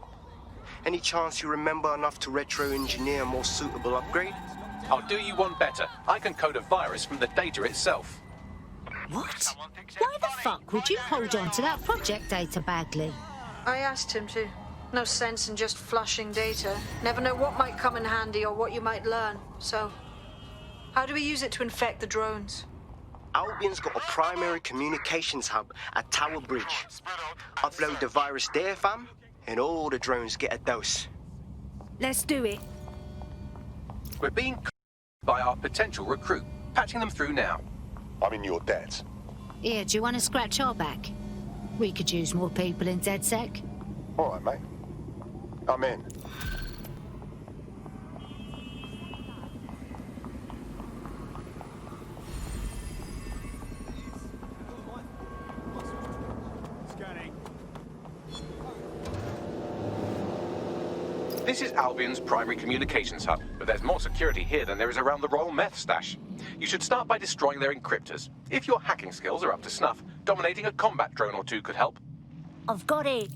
S12: Any chance you remember enough to retro-engineer a more suitable upgrade?
S1: I'll do you one better. I can code a virus from the data itself.
S11: What? Why the fuck would you hold on to that project data, Bagley?
S6: I asked him to. No sense in just flushing data. Never know what might come in handy or what you might learn. So, how do we use it to infect the drones?
S12: Albion's got a primary communications hub at Tower Bridge. Upload the virus there, fam, and all the drones get a dose.
S11: Let's do it.
S1: We're being by our potential recruit. Patching them through now.
S8: I'm in your debt.
S11: Here, do you want to scratch our back? We could use more people in Dedsec.
S8: All right, mate. I'm in.
S1: This is Albion's primary communications hub, but there's more security here than there is around the Royal Meth stash. You should start by destroying their encryptors. If your hacking skills are up to snuff, dominating a combat drone or two could help.
S11: I've got it.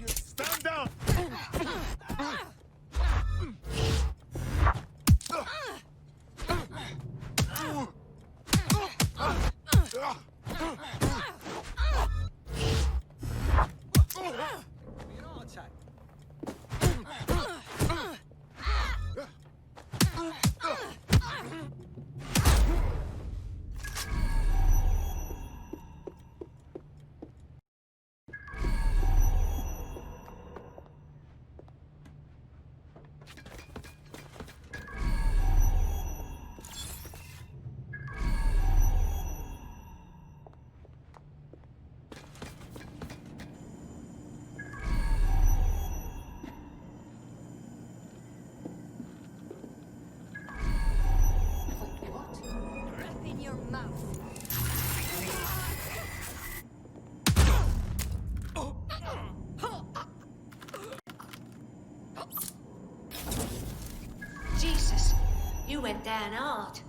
S15: Stand down!
S11: Jesus, you went down hard.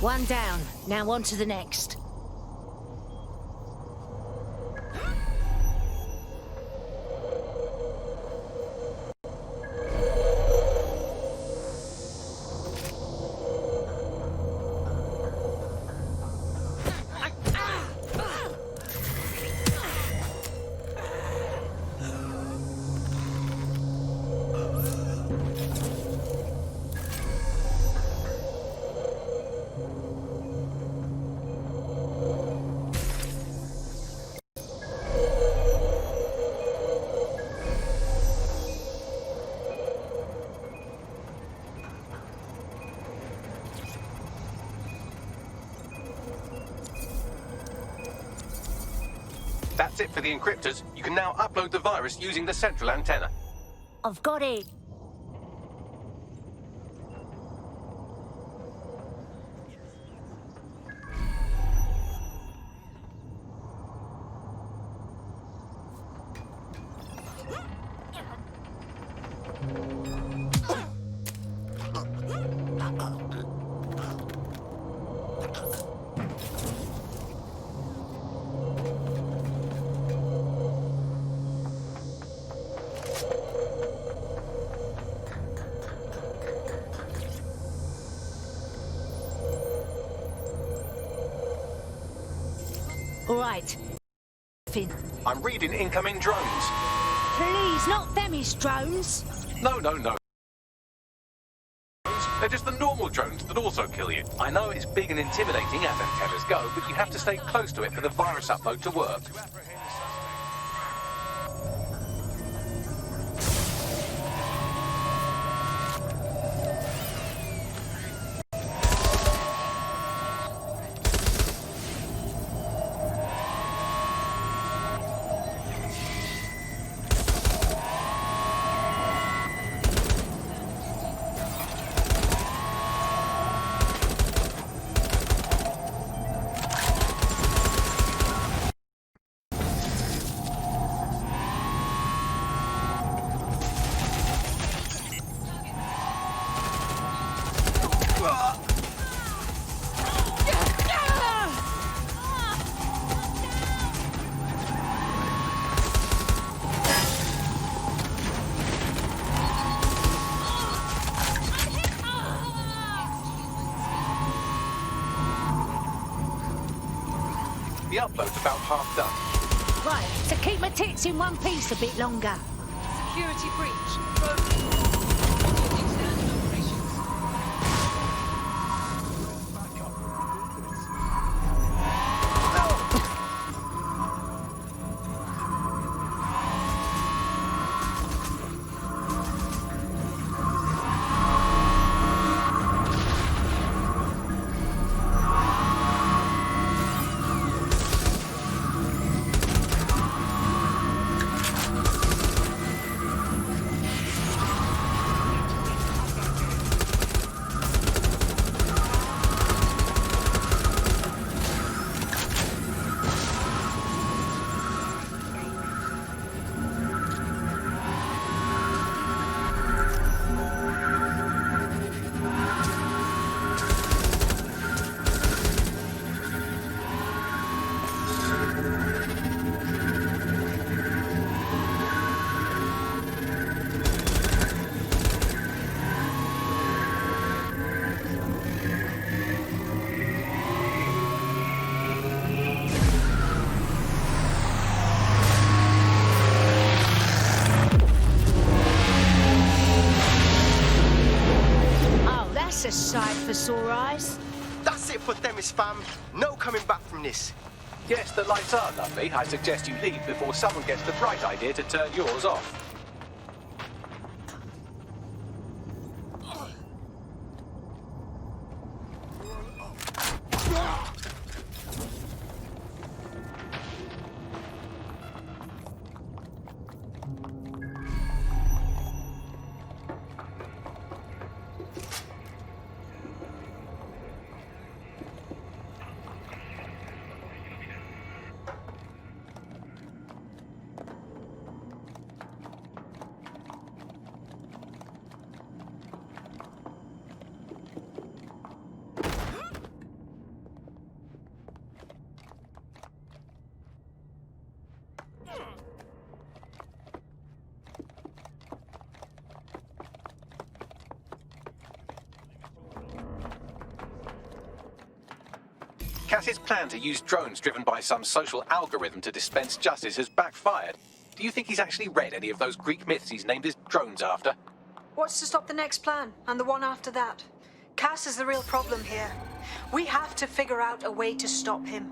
S11: One down. Now on to the next.
S1: That's it for the encryptors. You can now upload the virus using the central antenna.
S11: I've got it. All right.
S1: I'm reading incoming drones.
S11: Please, not Themy's drones.
S1: No. They're just the normal drones that also kill you. I know it's big and intimidating as antennas go, but you have to stay close to it for the virus upload to work. The upload's about half done.
S11: Right, so keep my tits in one piece a bit longer.
S18: Security breach.
S11: sore eyes.
S12: That's it for Themis, fam. No coming back from this.
S1: Yes, the lights are lovely. I suggest you leave before someone gets the bright idea to turn yours off. Cass's plan to use drones driven by some social algorithm to dispense justice has backfired. Do you think he's actually read any of those Greek myths he's named his drones after?
S6: What's to stop the next plan, and the one after that? Cass is the real problem here. We have to figure out a way to stop him.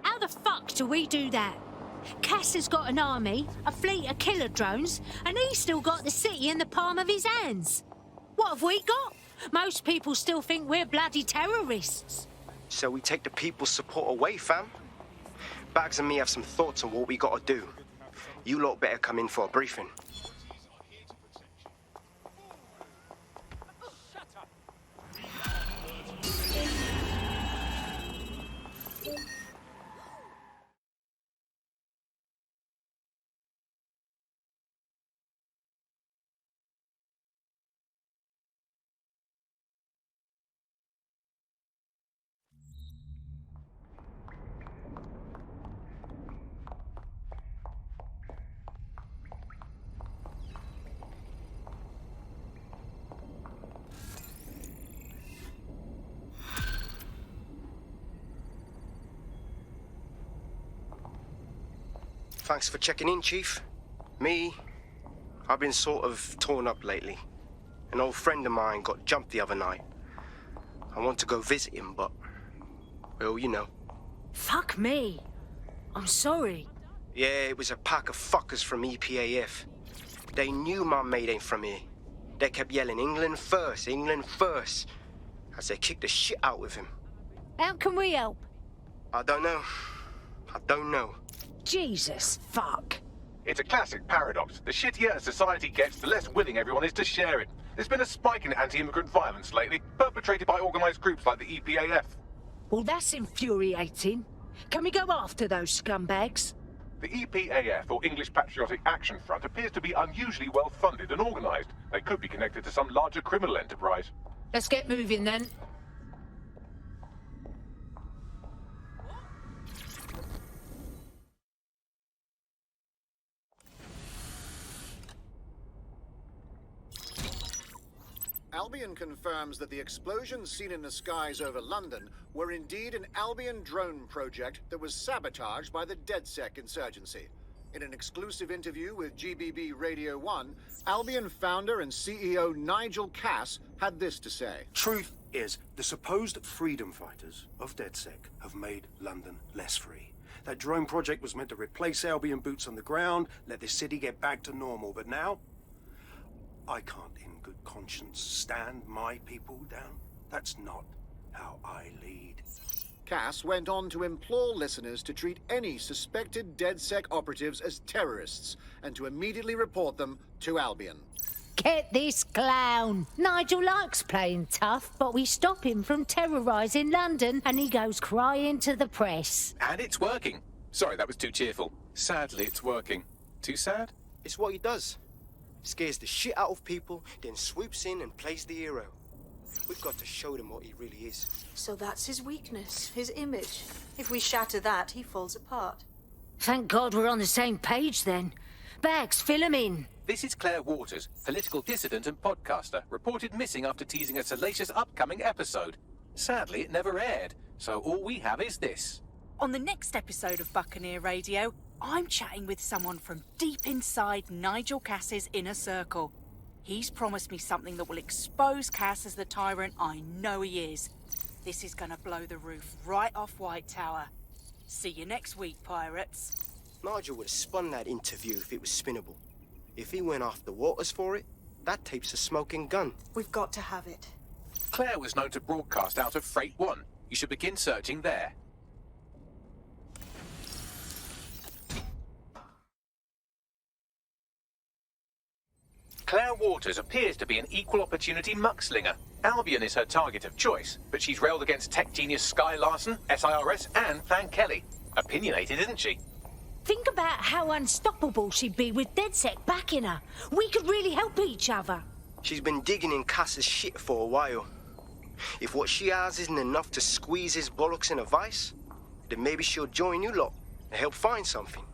S11: How the fuck do we do that? Cass has got an army, a fleet of killer drones, and he's still got the city in the palm of his hands. What have we got? Most people still think we're bloody terrorists.
S12: So we take the people's support away, fam. Bags and me have some thoughts on what we gotta do. You lot better come in for a briefing. Thanks for checking in, Chief. I've been sort of torn up lately. An old friend of mine got jumped the other night. I want to go visit him, but, well, you know.
S11: Fuck me. I'm sorry.
S12: Yeah, it was a pack of fuckers from EPAF. They knew my mate ain't from here. They kept yelling, England first, as they kicked the shit out with him.
S11: How can we help?
S12: I don't know.
S11: Jesus, fuck.
S1: It's a classic paradox. The shittier a society gets, the less willing everyone is to share it. There's been a spike in anti-immigrant violence lately, perpetrated by organised groups like the EPAF.
S11: Well, that's infuriating. Can we go after those scumbags?
S1: The EPAF, or English Patriotic Action Front, appears to be unusually well funded and organised. They could be connected to some larger criminal enterprise.
S11: Let's get moving then.
S3: Albion confirms that the explosions seen in the skies over London were indeed an Albion drone project that was sabotaged by the Dedsec insurgency. In an exclusive interview with GBB Radio 1, Albion founder and CEO Nigel Cass had this to say.
S5: Truth is, the supposed freedom fighters of Dedsec have made London less free. That drone project was meant to replace Albion boots on the ground, let the city get back to normal, but now I can't in good conscience stand my people down. That's not how I lead.
S3: Cass went on to implore listeners to treat any suspected Dedsec operatives as terrorists and to immediately report them to Albion.
S11: Get this clown. Nigel likes playing tough, but we stop him from terrorising London and he goes crying to the press.
S1: And it's working. Sorry, that was too cheerful. Sadly, it's working. Too sad?
S12: It's what he does. Scares the shit out of people, then swoops in and plays the hero. We've got to show them what he really is.
S6: So that's his weakness, his image. If we shatter that, he falls apart.
S11: Thank God we're on the same page then. Bags, fill him in.
S1: This is Claire Waters, political dissident and podcaster, reported missing after teasing a salacious upcoming episode. Sadly, it never aired, so all we have is this.
S18: On the next episode of Buccaneer Radio, I'm chatting with someone from deep inside Nigel Cass's inner circle.
S7: He's promised me something that will expose Cass as the tyrant I know he is. This is gonna blow the roof right off White Tower. See you next week, pirates.
S12: Nigel would have spun that interview if it was spinnable. If he went off the waters for it, that tape's a smoking gun.
S6: We've got to have it.
S1: Claire was known to broadcast out of Freight 1. You should begin searching there. Claire Waters appears to be an equal opportunity muckslinger. Albion is her target of choice, but she's railed against tech genius Sky Larson, SIRS, and Plan Kelly. Opinionated, isn't she?
S11: Think about how unstoppable she'd be with Dedsec backing her. We could really help each other.
S12: She's been digging in Cass's shit for a while. If what she has isn't enough to squeeze his bollocks in a vice, then maybe she'll join you lot and help find something.